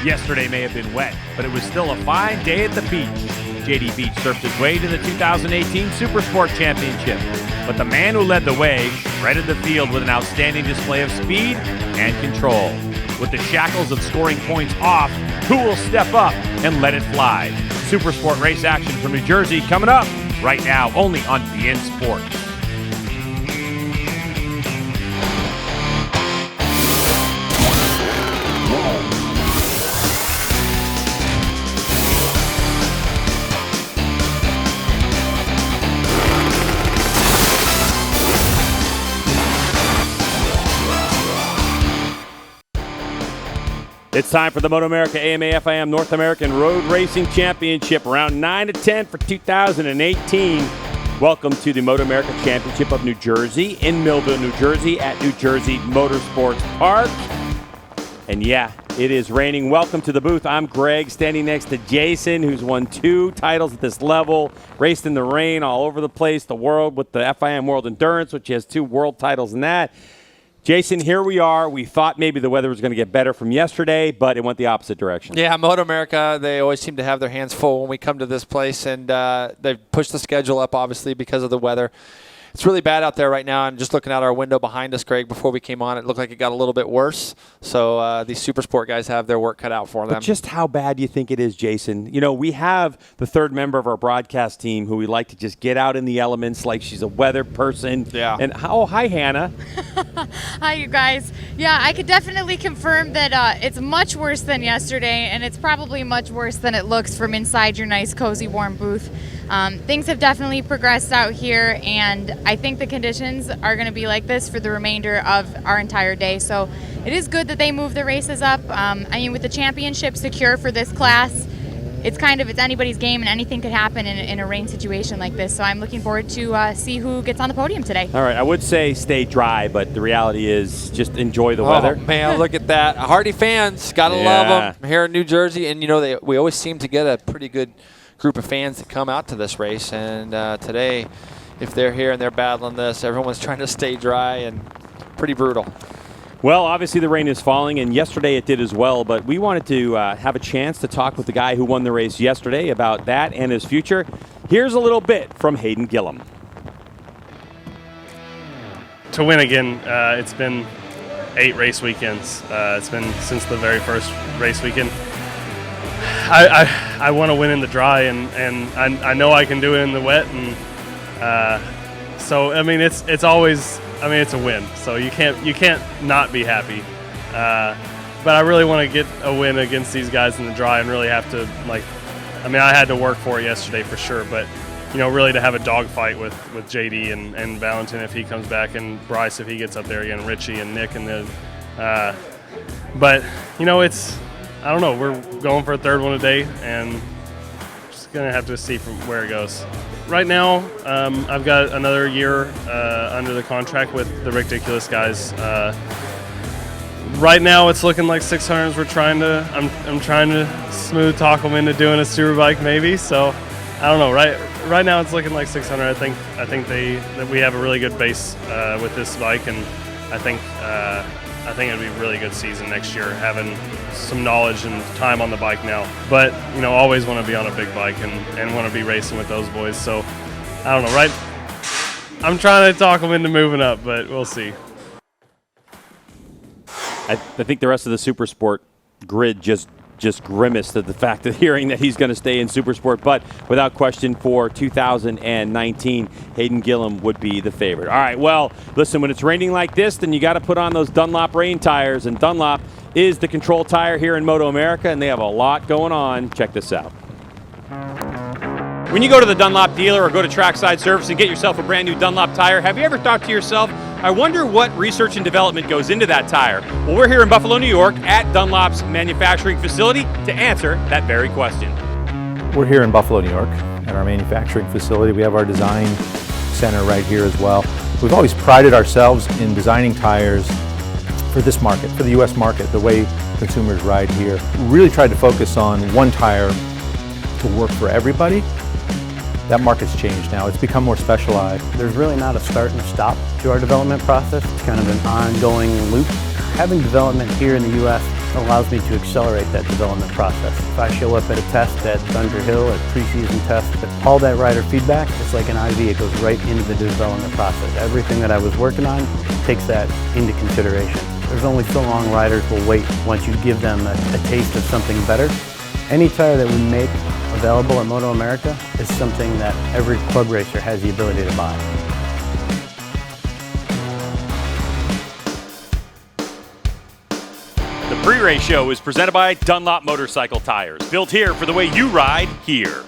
Yesterday may have been wet, but it was still a fine day at the beach. JD Beach surfed his way to the 2018 Supersport Championship. But the man who led the way threaded the field with an outstanding display of speed and control. With the shackles of scoring points off, who will step up and let it fly? Supersport race action from New Jersey coming up right now, only on BN Sports. It's time for the MotoAmerica AMA FIM North American Road Racing Championship, round 9 to 10 for 2018. Welcome to the MotoAmerica Championship of New Jersey in Millville, New Jersey at New Jersey Motorsports Park. And yeah, it is raining. Welcome to the booth. I'm Greg, standing next to Jason, who's won 2 titles at this level, raced in the rain all over the place, the world with the FIM World Endurance, which has 2 world titles in that. Jason, here we are. We thought maybe the weather was going to get better from yesterday, but it went the opposite direction. Yeah, MotoAmerica, they always seem to have their hands full when we come to this place, and they've pushed the schedule up, obviously, because of the weather. It's really bad out there right now, and just looking out our window behind us, Greg, before we came on, it looked like it got a little bit worse. So these Supersport guys have their work cut out for them. But just how bad do you think it is, Jason? You know, we have the third member of our broadcast team who we like to just get out in the elements like she's a weather person. Yeah. And hi, Hannah. Hi, you guys. Yeah, I could definitely confirm that it's much worse than yesterday, and it's probably much worse than it looks from inside your nice, cozy, warm booth. Things have definitely progressed out here, and I think the conditions are going to be like this for the remainder of our entire day. So it is good that they move the races up. I mean, with the championship secure for this class, it's anybody's game, and anything could happen in a rain situation like this. So I'm looking forward to see who gets on the podium today. All right, I would say stay dry, but the reality is just enjoy the weather. Oh, man, look at that. Hardy fans, got to love them here in New Jersey. And, you know, we always seem to get a pretty good group of fans that come out to this race. And today, if they're here and they're battling this, everyone's trying to stay dry and pretty brutal. Well, obviously the rain is falling, and yesterday it did as well, but we wanted to have a chance to talk with the guy who won the race yesterday about that and his future. Here's a little bit from Hayden Gillim. To win again, it's been 8 race weekends. It's been since the very first race weekend. I want to win in the dry, and I know I can do it in the wet, and so I mean it's always, I mean, it's a win, so you can't not be happy. But I really want to get a win against these guys in the dry and really have to, like, I mean, I had to work for it yesterday for sure, but you know, really to have a dogfight with JD and Valentin if he comes back, and Bryce if he gets up there again, Richie and Nick, and then but you know, it's, I don't know, we're going for a third one today, and just gonna have to see from where it goes. Right now, I've got another year under the contract with the Ridiculous guys. Right now, it's looking like 600s. I'm trying to smooth talk them into doing a Superbike maybe. So I don't know. Right now, it's looking like 600. I think that we have a really good base with this bike, and I think it'd be a really good season next year, having some knowledge and time on the bike now. But, you know, always want to be on a big bike and want to be racing with those boys. So, I don't know, right? I'm trying to talk them into moving up, but we'll see. I think the rest of the Supersport grid just grimaced at the fact of hearing that he's going to stay in Supersport. But without question, for 2019, Hayden Gillim would be the favorite. All right, well, listen, when it's raining like this, then you got to put on those Dunlop rain tires. And Dunlop is the control tire here in MotoAmerica, and they have a lot going on. Check this out. When you go to the Dunlop dealer or go to Trackside Service and get yourself a brand new Dunlop tire, have you ever thought to yourself, I wonder what research and development goes into that tire? Well, we're here in Buffalo, New York at Dunlop's manufacturing facility to answer that very question. We're here in Buffalo, New York at our manufacturing facility. We have our design center right here as well. We've always prided ourselves in designing tires for this market, for the U.S. market, the way consumers ride here. We really tried to focus on one tire to work for everybody. That market's changed now. It's become more specialized. There's really not a start and stop to our development process. It's kind of an ongoing loop. Having development here in the U.S. allows me to accelerate that development process. If I show up at a test at Thunder Hill, at preseason test, all that rider feedback, it's like an IV, it goes right into the development process. Everything that I was working on takes that into consideration. There's only so long riders will wait once you give them a taste of something better. Any tire that we make available at MotoAmerica is something that every club racer has the ability to buy. The pre-race show is presented by Dunlop Motorcycle Tires, built here for the way you ride here.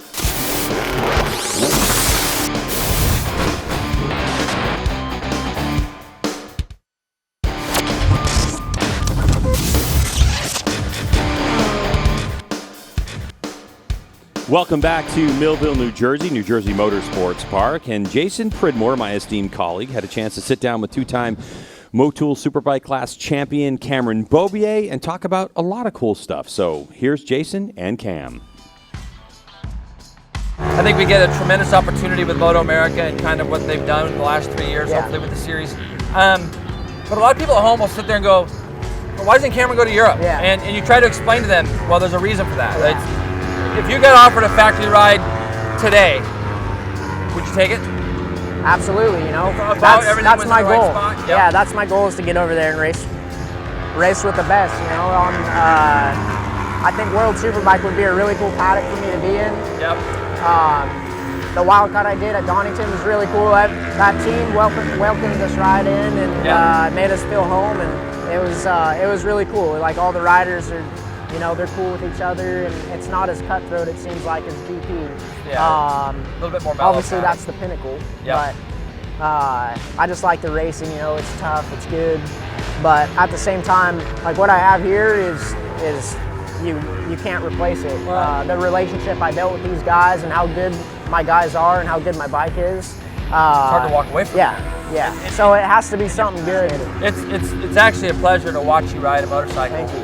Welcome back to Millville, New Jersey Motorsports Park. And Jason Pridmore, my esteemed colleague, had a chance to sit down with two-time Motul Superbike class champion Cameron Beaubier and talk about a lot of cool stuff. So here's Jason and Cam. I think we get a tremendous opportunity with MotoAmerica and kind of what they've done in the last 3 years, hopefully with the series. But a lot of people at home will sit there and go, well, why doesn't Cameron go to Europe? Yeah. And you try to explain to them, well, there's a reason for that. If you got offered a factory ride today, would you take it? Absolutely, you know. That's my goal. Right. Yep. Yeah, that's my goal, is to get over there and race with the best, you know. I think World Superbike would be a really cool paddock for me to be in. Yep. The wildcard I did at Donington was really cool. That team welcomed us right in and made us feel home, and it was really cool. Like, all the riders are, you know, they're cool with each other, and it's not as cutthroat, it seems like, as GP. Yeah, a little bit more mellow. Obviously, that's the pinnacle. Yep. But I just like the racing, you know, it's tough, it's good. But at the same time, like, what I have here is you can't replace it. Right. The relationship I built with these guys and how good my guys are and how good my bike is. It's hard to walk away from. Yeah. So it has to be something good. It's actually a pleasure to watch you ride a motorcycle. Thank you.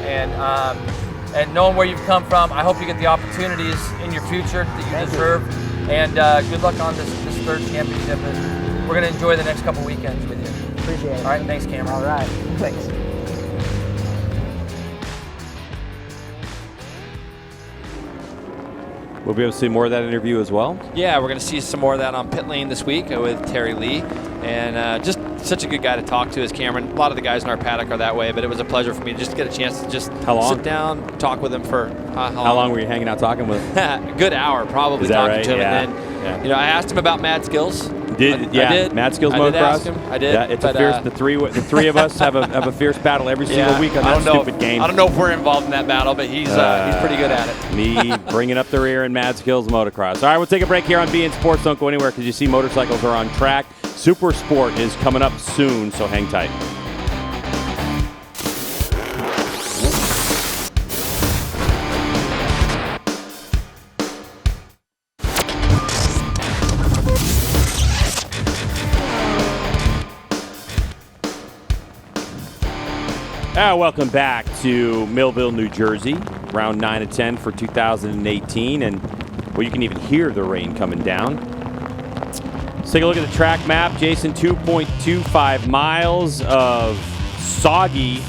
And knowing where you've come from, I hope you get the opportunities in your future that you deserve. And good luck on this third championship. And we're going to enjoy the next couple weekends with you. Appreciate it. All right, thanks, Cameron. All right, thanks. We'll be able to see more of that interview as well. Yeah, we're going to see some more of that on Pit Lane this week with Terry Lee. And just such a good guy to talk to is Cameron. A lot of the guys in our paddock are that way, but it was a pleasure for me to just get a chance to just sit down, talk with him for how long were you hanging out talking with him? A good hour, probably, talking to him. Yeah. And then, you know, I asked him about Mad Skills. I did. Mad Skills Motocross. I did. Yeah, it's a fierce. The three of us have a fierce battle every single week on that stupid game. I don't know if we're involved in that battle, but he's pretty good at it. Me bringing up the rear in Mad Skills Motocross. All right, we'll take a break here on beIN Sports. Don't go anywhere because you see motorcycles are on track. Supersport is coming up soon, so hang tight. Welcome back to Millville, New Jersey. Round 9 of 10 for 2018. And, well, you can even hear the rain coming down. Let's take a look at the track map. Jason, 2.25 miles of soggy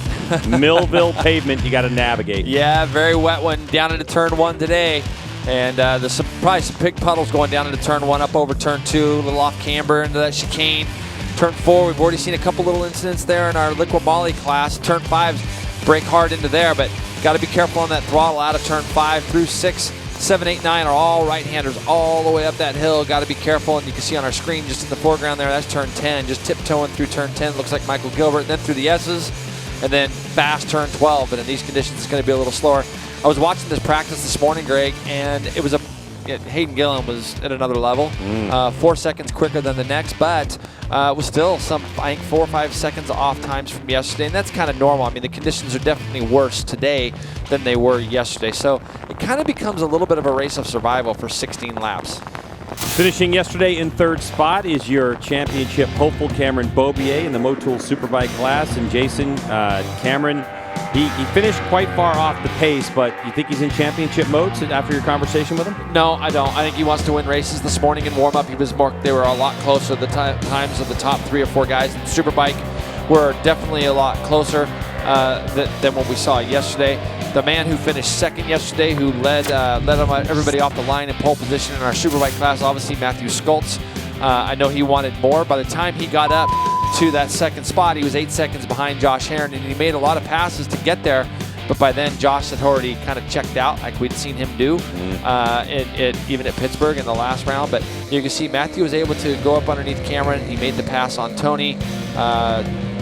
Millville pavement you got to navigate. Yeah, very wet one down into turn 1 today. And there's probably some big puddles going down into turn 1, up over turn 2, a little off camber into that chicane. Turn 4, we've already seen a couple little incidents there in our Liqui Moly class. Turn 5's brake hard into there, but got to be careful on that throttle out of turn 5 through 6, 7, 8, 9 are all right-handers all the way up that hill. Got to be careful, and you can see on our screen just in the foreground there, that's turn 10, just tiptoeing through turn 10. Looks like Michael Gilbert, and then through the S's, and then fast turn 12, but in these conditions, it's going to be a little slower. I was watching this practice this morning, Greg, and it was Hayden Gillim was at another level, 4 seconds quicker than the next, but was still I think 4 or 5 seconds off times from yesterday, and that's kind of normal. I mean, the conditions are definitely worse today than they were yesterday, so it kind of becomes a little bit of a race of survival for 16 laps. Finishing yesterday in third spot is your championship hopeful Cameron Beaubier in the Motul Superbike class, and Jason, Cameron, he finished quite far off the pace, but you think he's in championship mode after your conversation with him? No, I don't. I think he wants to win races. This morning in warm-up, they were a lot closer. The times of the top 3 or 4 guys in the Superbike were definitely a lot closer. than what we saw yesterday. The man who finished second yesterday, who led everybody off the line in pole position in our Superbike class, obviously Matthew Skoltz. I know he wanted more. By the time he got up to that second spot, he was 8 seconds behind Josh Herron, and he made a lot of passes to get there. But by then, Josh had already kind of checked out, like we'd seen him do, even at Pittsburgh in the last round. But you can see Matthew was able to go up underneath Cameron. He made the pass on Tony.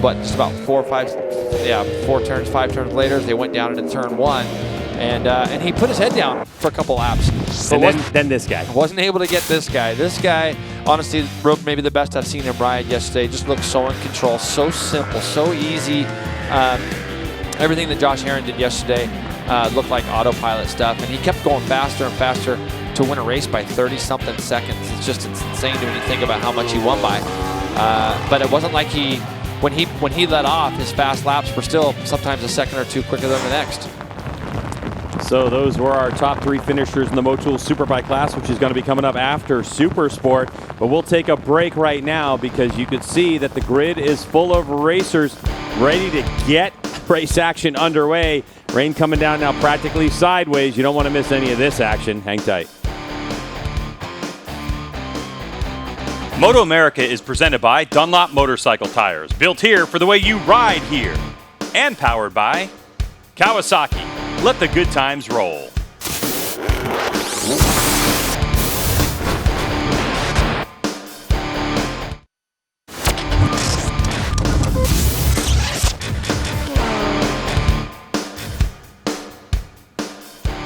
Just about 5 turns later, they went down into turn 1, and he put his head down for a couple laps. And then this guy wasn't able to get this guy. This guy, honestly, rode maybe the best I've seen him ride yesterday. Just looked so in control, so simple, so easy. Everything that Josh Herron did yesterday looked like autopilot stuff, and he kept going faster and faster to win a race by 30-something seconds. It's just insane when you think about how much he won by. But it wasn't like when he let off, his fast laps were still sometimes a second or two quicker than the next. So those were our top 3 finishers in the Motul Superbike class, which is going to be coming up after Supersport. But we'll take a break right now because you can see that the grid is full of racers ready to get race action underway. Rain coming down now practically sideways. You don't want to miss any of this action. Hang tight. MotoAmerica is presented by Dunlop Motorcycle Tires, built here for the way you ride here. And powered by Kawasaki. Let the good times roll.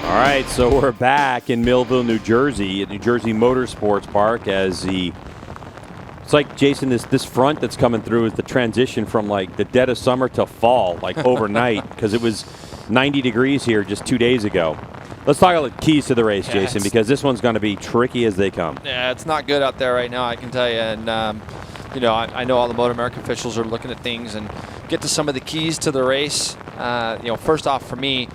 All right, so we're back in Millville, New Jersey, at New Jersey Motorsports Park as it's like, Jason, this front that's coming through is the transition from like the dead of summer to fall, like overnight, because it was 90 degrees here just 2 days ago. Let's talk about the keys to the race, Jason, because this one's going to be tricky as they come. Yeah, it's not good out there right now, I can tell you. And, I know all the MotoAmerica officials are looking at things and get to some of the keys to the race. First off, for me,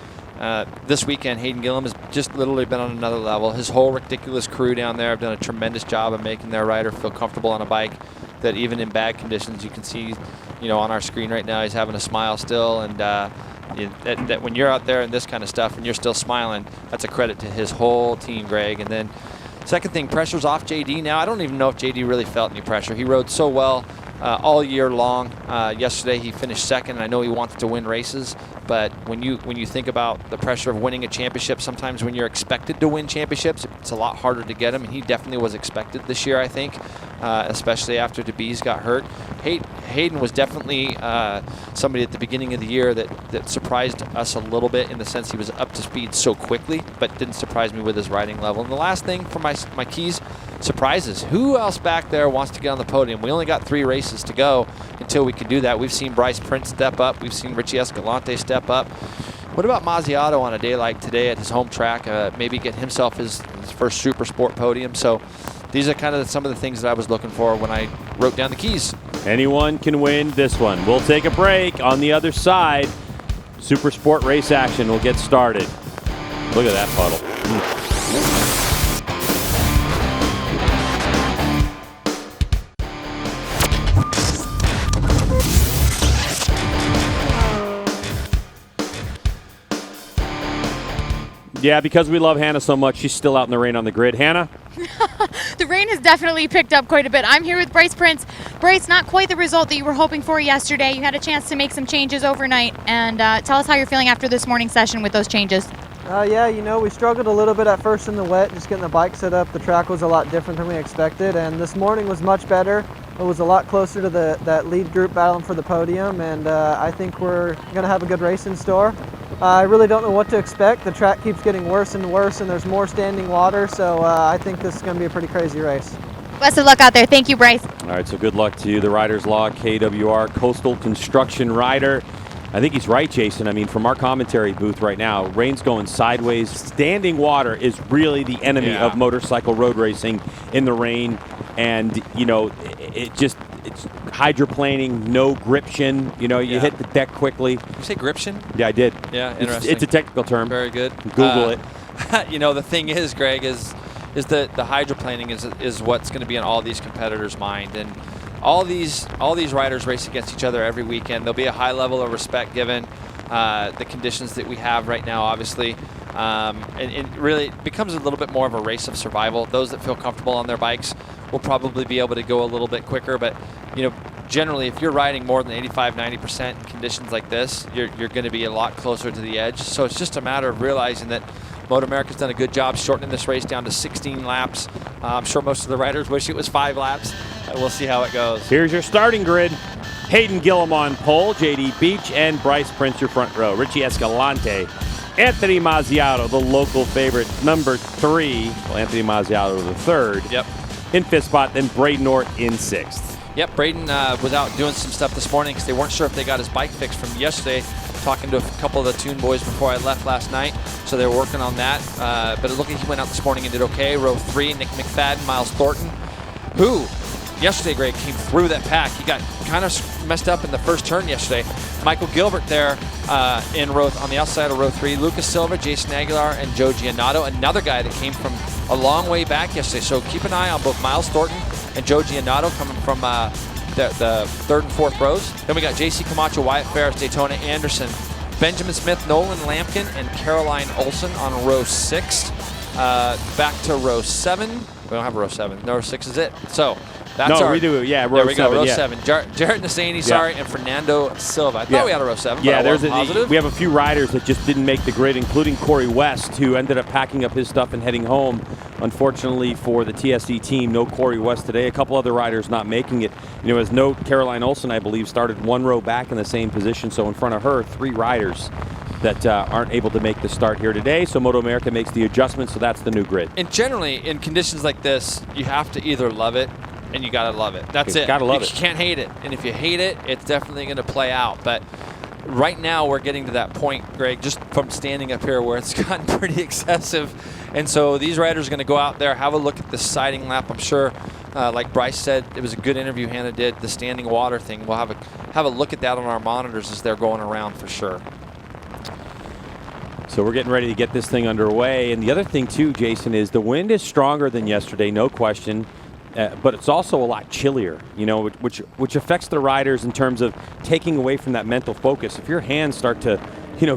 this weekend, Hayden Gillim has just literally been on another level. His whole ridiculous crew down there have done a tremendous job of making their rider feel comfortable on a bike that even in bad conditions, you can see, on our screen right now, he's having a smile still. And that when you're out there and this kind of stuff and you're still smiling, that's a credit to his whole team, Greg. And then second thing, pressure's off JD now. I don't even know if JD really felt any pressure. He rode so well all year long. Yesterday he finished second, and I know he wants to win races, but when you think about the pressure of winning a championship, sometimes when you're expected to win championships, it's a lot harder to get them, and he definitely was expected this year, I think, especially after DeBees got hurt. Hayden was definitely somebody at the beginning of the year that surprised us a little bit in the sense he was up to speed so quickly, but didn't surprise me with his riding level. And the last thing for my keys, surprises. Who else back there wants to get on the podium? We only got 3 races to go until we can do that. We've seen Bryce Prince step up. We've seen Richie Escalante step up. What about Mazziato on a day like today at his home track? Maybe get himself his first Supersport podium. So these are kind of some of the things that I was looking for when I wrote down the keys. Anyone can win this one. We'll take a break. On the other side, Supersport race action will get started. Look at that puddle. Yeah, because we love Hannah so much, she's still out in the rain on the grid. Hannah? The rain has definitely picked up quite a bit. I'm here with Bryce Prince. Bryce, not quite the result that you were hoping for yesterday. You had a chance to make some changes overnight, and tell us how you're feeling after this morning's session with those changes. Yeah, we struggled a little bit at first in the wet, just getting the bike set up. The track was a lot different than we expected, and this morning was much better. It was a lot closer to that lead group battling for the podium, and I think we're going to have a good race in store. I really don't know what to expect. The track keeps getting worse and worse, and there's more standing water, so I think this is going to be a pretty crazy race. Best of luck out there. Thank you, Bryce. All right, so good luck to you, the Riders Log KWR Coastal Construction Rider. I think he's right, Jason. I mean, from our commentary booth right now, rain's going sideways. Standing water is really the enemy of motorcycle road racing in the rain. And, it's hydroplaning, no gription. You hit the deck quickly. Did you say gription? Yeah, I did. Yeah, interesting. It's a technical term. Very good. Google it. The thing is, Greg, is that the hydroplaning is what's going to be on all these competitors' mind. And all these riders race against each other every weekend. There'll be a high level of respect given the conditions that we have right now, obviously. And really it becomes a little bit more of a race of survival. Those that feel comfortable on their bikes will probably be able to go a little bit quicker, but generally if you're riding more than 85-90% in conditions like this, you're going to be a lot closer to the edge. So it's just a matter of realizing that MotoAmerica's done a good job shortening this race down to 16 laps. I'm sure most of the riders wish it was 5 laps. We'll see how it goes. Here's your starting grid. Hayden Gillim on pole, JD Beach, and Bryce Prince your front row. Richie Escalante, Anthony Mazziato, the local favorite, number 3. Well, Anthony Mazziato the 3rd. Yep. In 5th spot, then Braden North in 6th. Yep, Braden was out doing some stuff this morning because they weren't sure if they got his bike fixed from yesterday. Talking to a couple of the Toon boys before I left last night, so they were working on that. But it looked like he went out this morning and did okay. Row 3, Nick McFadden, Miles Thornton, who yesterday, Greg, came through that pack. He got kind of messed up in the first turn yesterday. Michael Gilbert there on the outside of row 3. Lucas Silva, Jason Aguilar, and Joe Giannotto, another guy that came from a long way back yesterday. So keep an eye on both Miles Thornton and Joe Giannotto coming from the 3rd and 4th rows. Then we got JC Camacho, Wyatt Ferris, Daytona Anderson, Benjamin Smith, Nolan Lampkin, and Caroline Olson on row 6. Back to row 7. We don't have a row 7. No, row 6 is it. So that's we do. Yeah, row 7. There we go, row yeah. 7. Jarrett Nassani, and Fernando Silva. I thought we had a row 7. Yeah, positive. We have a few riders that just didn't make the grid, including Corey West, who ended up packing up his stuff and heading home. Unfortunately for the TSC team, no Corey West today. A couple other riders not making it. As no Caroline Olson, I believe, started 1 row back in the same position. So in front of her, 3 riders that aren't able to make the start here today. So MotoAmerica makes the adjustment, so that's the new grid. And generally, in conditions like this, you have to either love it and you gotta love it. That's it. Gotta love it. You can't hate it. And if you hate it, it's definitely gonna play out. But right now we're getting to that point, Greg, just from standing up here where it's gotten pretty excessive. And so these riders are gonna go out there, have a look at the siding lap. I'm sure, like Bryce said, it was a good interview Hannah did, the standing water thing. We'll have a look at that on our monitors as they're going around for sure. So we're getting ready to get this thing underway. And the other thing too, Jason, is the wind is stronger than yesterday, no question. But it's also a lot chillier, which affects the riders in terms of taking away from that mental focus. If your hands start to,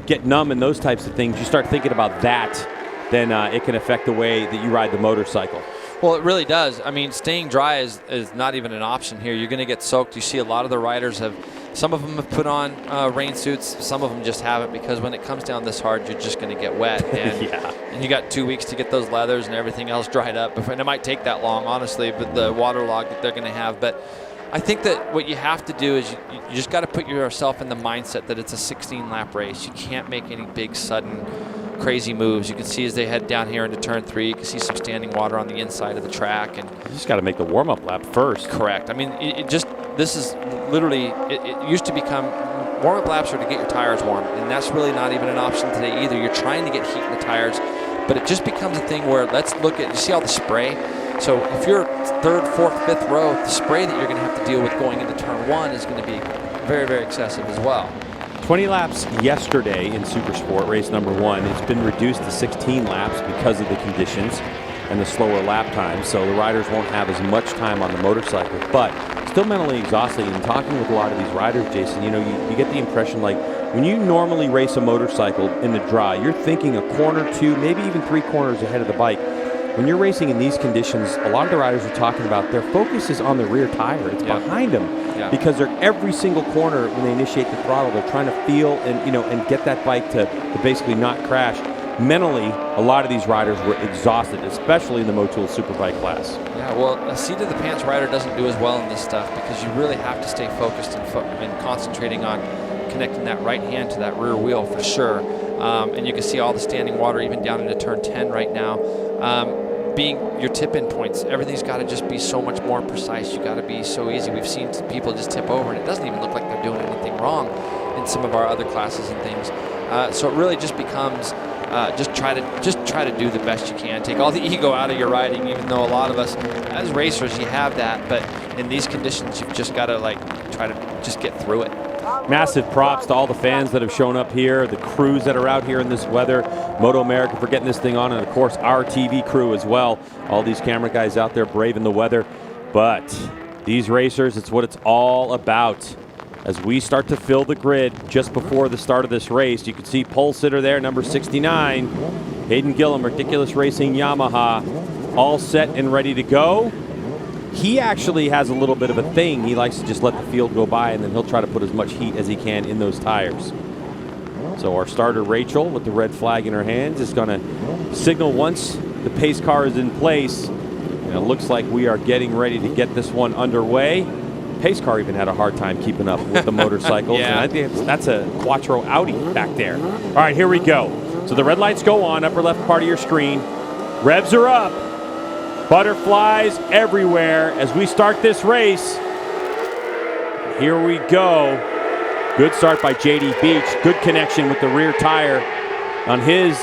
get numb and those types of things, you start thinking about that, then it can affect the way that you ride the motorcycle. Well, it really does. I mean, staying dry is not even an option here. You're going to get soaked. You see a lot of the riders some of them have put on rain suits. Some of them just haven't, because when it comes down this hard, you're just going to get wet. And, and you got 2 weeks to get those leathers and everything else dried up. And it might take that long, honestly, with the water log that they're going to have. But I think that what you have to do is you just got to put yourself in the mindset that it's a 16-lap race. You can't make any big, sudden, crazy moves. You can see as they head down here into turn 3, you can see some standing water on the inside of the track. And you just got to make the warm-up lap first. Correct. I mean, this is literally, it used to become, warm-up laps are to get your tires warm, and that's really not even an option today either. You're trying to get heat in the tires, but it just becomes a thing where let's look at, you see all the spray? So if you're 3rd, 4th, 5th row, the spray that you're going to have to deal with going into turn 1 is going to be very, very excessive as well. 20 laps yesterday in Supersport, race number 1. It's been reduced to 16 laps because of the conditions and the slower lap time, so the riders won't have as much time on the motorcycle, but still mentally exhausting. And talking with a lot of these riders, Jason, you get the impression like when you normally race a motorcycle in the dry, you're thinking a corner, 2, maybe even 3 corners ahead of the bike. When you're racing in these conditions, a lot of the riders are talking about their focus is on the rear tire. It's behind them because they're every single corner when they initiate the throttle, they're trying to feel and get that bike to basically not crash. Mentally, a lot of these riders were exhausted, especially in the Motul Superbike class. Yeah, well, a seat of the pants rider doesn't do as well in this stuff because you really have to stay focused and concentrating on connecting that right hand to that rear wheel for sure. And you can see all the standing water even down into turn 10 right now. Being your tip-in points, everything's got to just be so much more precise. You got to be so easy. We've seen people just tip over, and it doesn't even look like they're doing anything wrong in some of our other classes and things. So it really just becomes just try to do the best you can. Take all the ego out of your riding, even though a lot of us as racers you have that, but in these conditions you've just got to try to just get through it. Massive props to all the fans that have shown up here, the crews that are out here in this weather, MotoAmerica for getting this thing on, and of course our TV crew as well. All these camera guys out there braving the weather. But These racers, it's what it's all about. As we start to fill the grid just before the start of this race, you can see pole sitter there, number 69, Hayden Gillim, Ridiculous Racing Yamaha, all set and ready to go. He actually has a little bit of a thing. He likes to just let the field go by, and then he'll try to put as much heat as he can in those tires. So our starter, Rachel, with the red flag in her hands, is going to signal once the pace car is in place. And it looks like we are getting ready to get this one underway. Pace car even had a hard time keeping up with the motorcycles. Yeah. And I think that's a Quattro Audi back there. All right, here we go. So the red lights go on, upper left part of your screen. Revs are up. Butterflies everywhere as we start this race. Here we go. Good start by JD Beach. Good connection with the rear tire on his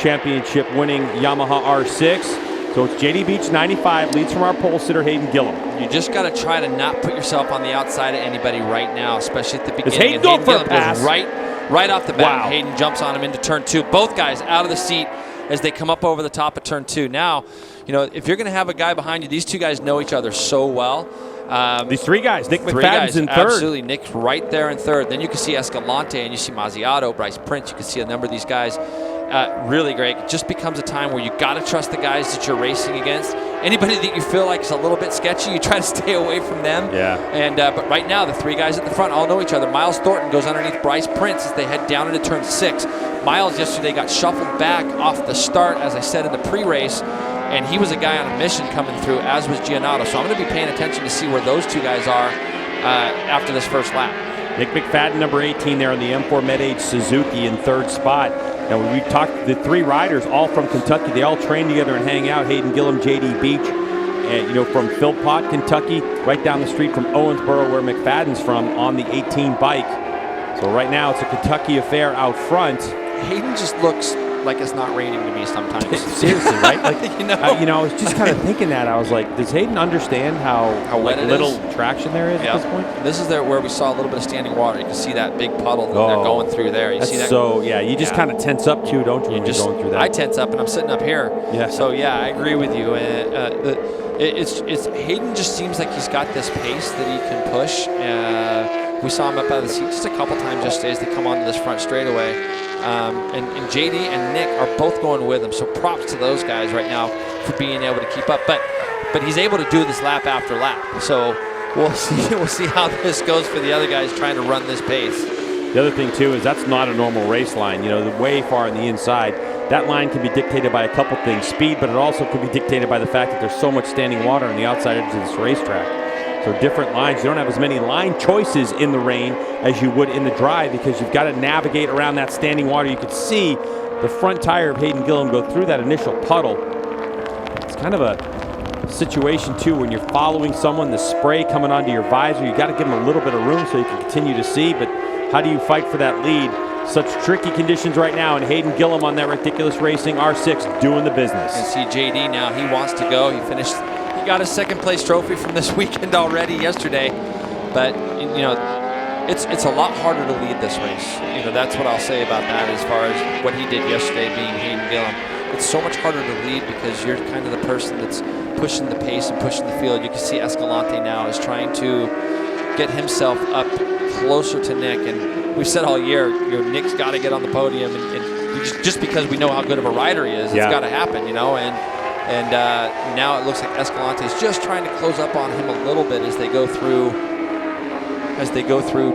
championship-winning Yamaha R6. So it's JD Beach 95, leads from our pole sitter Hayden Gillim. You just got to try to not put yourself on the outside of anybody right now, especially at the beginning. Hayden going for a Gillim pass? goes right off the bat. Wow. Hayden jumps on him into turn 2. Both guys out of the seat as they come up over the top of turn 2. Now, you know, if you're going to have a guy behind you, these two guys know each other so well. These three guys, Nick McFadden's in third. Absolutely, Nick's right there in third. Then you can see Escalante and you see Mazziato, Bryce Prince. You can see a number of these guys. Really great. It just becomes a time where you got to trust the guys that you're racing against. Anybody that you feel like is a little bit sketchy, you try to stay away from them. Yeah. And but right now, the three guys at the front all know each other. Miles Thornton goes underneath Bryce Prince as they head down into turn 6. Miles yesterday got shuffled back off the start, as I said in the pre-race, and he was a guy on a mission coming through, as was Giannato. So I'm going to be paying attention to see where those two guys are after this first lap. Nick McFadden, number 18 there on the M4 Med-Age Suzuki in third spot. Now, we talked the three riders, all from Kentucky. They all train together and hang out. Hayden Gillim, JD Beach, and, you know, from Philpott, Kentucky, right down the street from Owensboro, where McFadden's from, on the 18 bike. So right now, it's a Kentucky affair out front. Hayden just looks like it's not raining to me sometimes. Seriously, right? Like, you know? I was just kind of thinking that. I was like, does Hayden understand how wet it little is? traction there is at this point? This is where we saw a little bit of standing water. You can see that big puddle that they're going through there. You see that? So, yeah, you just kind of tense up too, don't you, when you're going through that? I tense up, and I'm sitting up here. Yeah. So, yeah, I agree with you. It's Hayden just seems like he's got this pace that he can push. We saw him up out of the seat just a couple times yesterday as they come onto this front straightaway. And JD and Nick are both going with him, so props to those guys right now for being able to keep up. But he's able to do this lap after lap. So we'll see how this goes for the other guys trying to run this pace. The other thing too is that's not a normal race line. You know, the way far on the inside, that line can be dictated by a couple things: speed, but it also can be dictated by the fact that there's so much standing water on the outside edge of this racetrack. So different lines. You don't have as many line choices in the rain as you would in the dry because you've got to navigate around that standing water. You can see the front tire of Hayden Gillim go through that initial puddle. It's kind of a situation too when you're following someone, the spray coming onto your visor. You got to give them a little bit of room so you can continue to see, but how do you fight for that lead? Such tricky conditions right now, and Hayden Gillim on that Ridiculous Racing R6 doing the business. You can see JD now. He wants to go. He got his second place trophy from this weekend already yesterday, but you know, it's a lot harder to lead this race. You know, that's what I'll say about that as far as what he did yesterday being Hayden Gillim. It's so much harder to lead because you're kind of the person that's pushing the pace and pushing the field. You can see Escalante now is trying to get himself up closer to Nick, and we've said all year, you know, Nick's got to get on the podium, and just because we know how good of a rider he is, it's got to happen, you know, and now it looks like Escalante is just trying to close up on him a little bit as they go through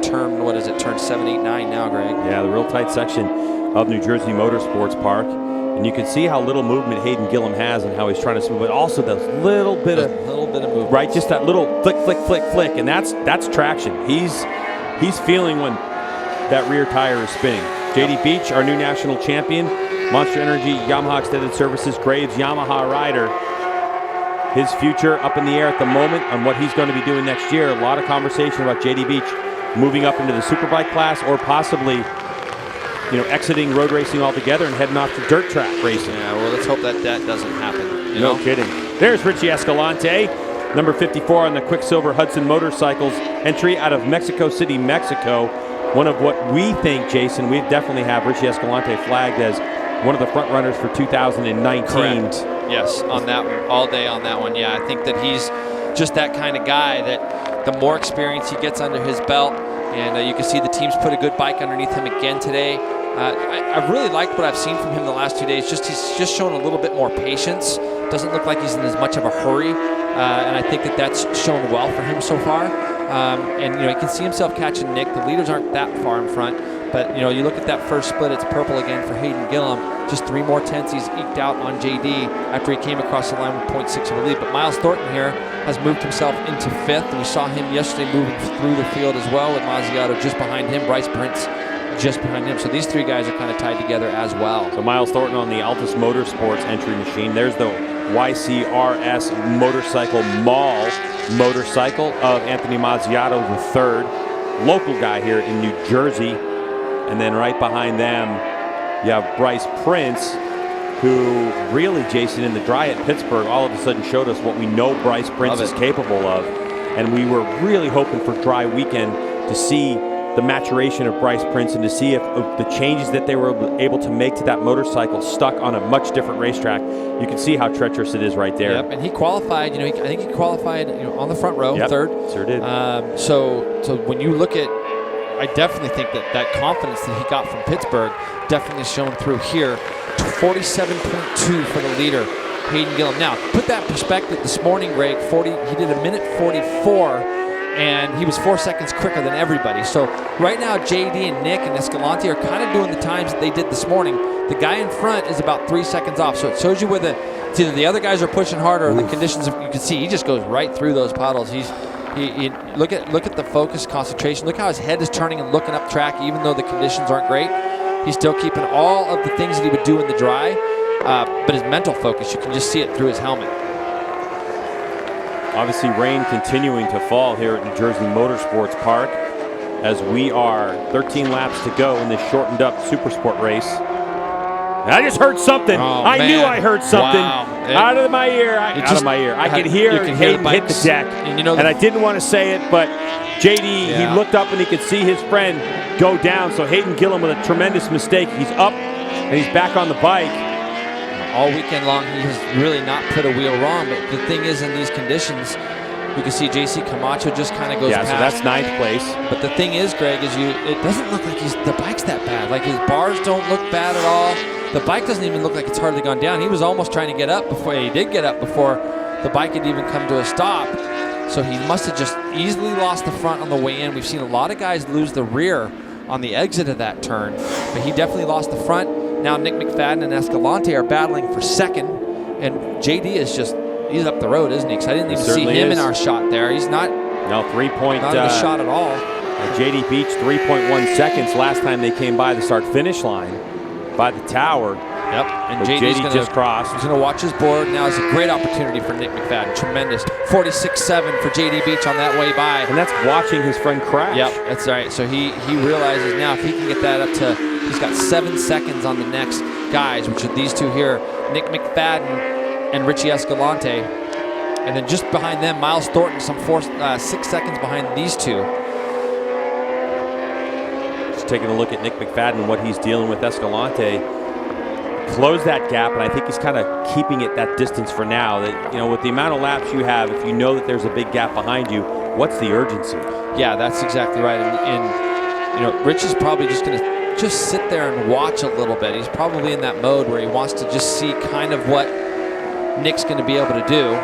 turn, what is it, turn 7, 8, 9 now, Greg? Yeah, the real tight section of New Jersey Motorsports Park. And you can see how little movement Hayden Gillim has and how he's trying to swim, but also that little bit of movement. Right, just that little flick, flick, flick, flick, and that's traction. He's feeling when that rear tire is spinning. JD Beach, our new national champion, Monster Energy Yamaha Extended Services Graves Yamaha rider. His future up in the air at the moment on what he's going to be doing next year. A lot of conversation about JD Beach moving up into the superbike class or possibly, you know, exiting road racing altogether and heading off to dirt track racing. Yeah, well, let's hope that doesn't happen. No kidding. There's Richie Escalante, number 54 on the Quicksilver Hudson Motorcycles, entry out of Mexico City, Mexico. One of what we think, Jason, we definitely have Richie Escalante flagged as one of the front runners for 2019. Correct. Yes, on that one, all day on that one. Yeah, I think that he's just that kind of guy that the more experience he gets under his belt, and you can see the team's put a good bike underneath him again today. I've really liked what I've seen from him the last 2 days. He's just shown a little bit more patience. Doesn't look like he's in as much of a hurry, and I think that's shown well for him so far. And you can see himself catching Nick. The leaders aren't that far in front, but you look at that first split. It's purple again for Hayden Gillim. Just 3 more tenths he's eked out on JD after he came across the line with 0.6 of a lead. But Miles Thornton here has moved himself into 5th. And we saw him yesterday moving through the field as well, with Mazziato just behind him, Bryce Prince just behind him. So these 3 guys are kind of tied together as well. So Miles Thornton on the Altus Motorsports entry machine. There's the YCRS Motorcycle Mall motorcycle of Anthony Mazziato III, local guy here in New Jersey. And then right behind them, you have Bryce Prince, who really, Jason, in the dry at Pittsburgh, all of a sudden showed us what we know Bryce Prince is capable of. And we were really hoping for dry weekend to see the maturation of Bryce Prince and to see if the changes that they were able to make to that motorcycle stuck on a much different racetrack. You can see how treacherous it is right there. Yep, and he qualified. I think he qualified on the front row, 3rd. Sure did. So when you look at, I definitely think that confidence that he got from Pittsburgh definitely shown through here. 47.2 for the leader, Hayden Gillim. Now, put that in perspective. This morning, Greg, he did a minute 44, and he was 4 seconds quicker than everybody. So right now, JD and Nick and Escalante are kind of doing the times that they did this morning. The guy in front is about 3 seconds off. So it shows you where it's either the other guys are pushing harder or the conditions. You can see he just goes right through those puddles. He look at the focus, concentration. Look how his head is turning and looking up track, even though the conditions aren't great. He's still keeping all of the things that he would do in the dry, but his mental focus, you can just see it through his helmet. Obviously, rain continuing to fall here at New Jersey Motorsports Park as we are 13 laps to go in this shortened up Supersport race. And I just heard something. I knew I heard something. Wow. Out of my ear. I could hear Hayden hit the deck. And I didn't want to say it, but JD, he looked up and he could see his friend go down. So Hayden Gillim with a tremendous mistake. He's up and he's back on the bike. All weekend long, he has really not put a wheel wrong. But the thing is, in these conditions, you can see JC Camacho just kind of goes past. So that's 9th place. But the thing is, Greg, it doesn't look like the bike's that bad. Like, his bars don't look bad at all. The bike doesn't even look like it's hardly gone down. He was almost trying to get up before he did get up before the bike had even come to a stop. So he must have just easily lost the front on the way in. We've seen a lot of guys lose the rear on the exit of that turn, but he definitely lost the front. Now Nick McFadden and Escalante are battling for 2nd, and JD is he's up the road, isn't he? Because I didn't even see him in our shot there. He's not. No, 3 point. Not in the shot at all. JD Beach 3.1 seconds last time they came by the start-finish line by the tower. Yep, and JD just crossed. He's going to watch his board. Now is a great opportunity for Nick McFadden. Tremendous. 46.7 for JD Beach on that way by. And that's watching his friend crash. Yep, that's right. So he realizes now if he can get that up to, he's got 7 seconds on the next guys, which are these two here, Nick McFadden and Richie Escalante. And then just behind them, Miles Thornton, 6 seconds behind these two. Just taking a look at Nick McFadden and what he's dealing with Escalante. Close that gap, and I think he's kind of keeping it that distance for now. That, with the amount of laps you have, if you know that there's a big gap behind you, what's the urgency? Yeah, that's exactly right. And Rich is probably just going to just sit there and watch a little bit. He's probably in that mode where he wants to just see kind of what Nick's going to be able to do.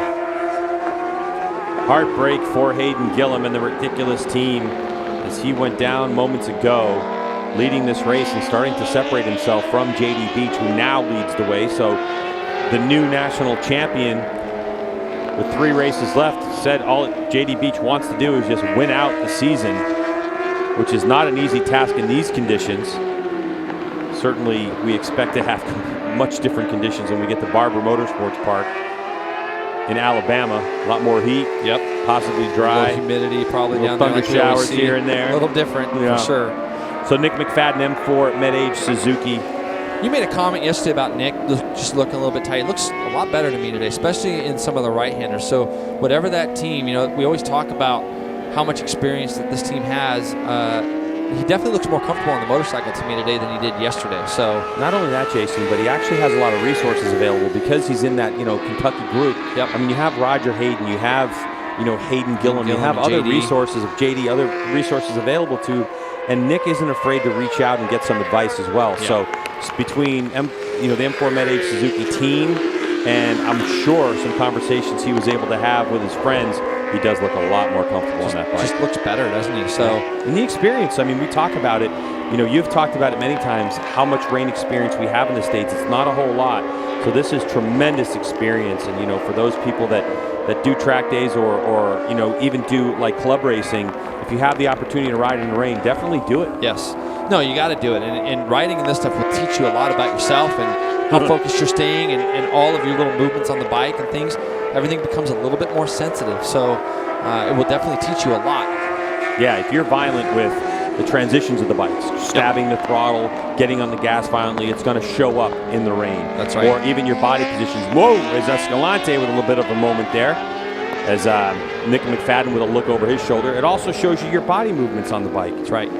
Heartbreak for Hayden Gillim and the ridiculous team as he went down moments ago, leading this race and starting to separate himself from JD Beach, who now leads the way. So the new national champion with 3 races left said all JD Beach wants to do is just win out the season, which is not an easy task in these conditions. Certainly we expect to have much different conditions when we get to Barber Motorsports Park in Alabama. A lot more heat. Yep. Possibly dry. A little humidity probably down there. Thunder showers here and there. A little different for sure. So Nick McFadden, M4 Med-Age Suzuki. You made a comment yesterday about Nick just looking a little bit tight. He looks a lot better to me today, especially in some of the right-handers. So whatever that team, we always talk about how much experience that this team has. He definitely looks more comfortable on the motorcycle to me today than he did yesterday. So not only that, Jason, but he actually has a lot of resources available because he's in that Kentucky group. Yep. I mean, you have Roger Hayden, you have Hayden Gillim. You have other resources of JD, other resources available to, and Nick isn't afraid to reach out and get some advice as well. Yeah. So between the M4 Med-Age Suzuki team, and I'm sure some conversations he was able to have with his friends, he does look a lot more comfortable on that bike. Just looks better, doesn't he? So, and the experience, I mean, we talk about it. You've talked about it many times, how much rain experience we have in the States. It's not a whole lot. So this is tremendous experience. And, for those people that do track days or even do like club racing, if you have the opportunity to ride in the rain, definitely do it. Yes. No, you got to do it. And riding in this stuff will teach you a lot about yourself and how focused you're staying and all of your little movements on the bike and things. Everything becomes a little bit more sensitive. So it will definitely teach you a lot. Yeah, if you're violent with the transitions of the bikes, stabbing the throttle, getting on the gas violently, it's going to show up in the rain. That's right. Or even your body positions. Whoa, as Escalante with a little bit of a moment there. As Nick McFadden with a look over his shoulder. It also shows you your body movements on the bike. That's right.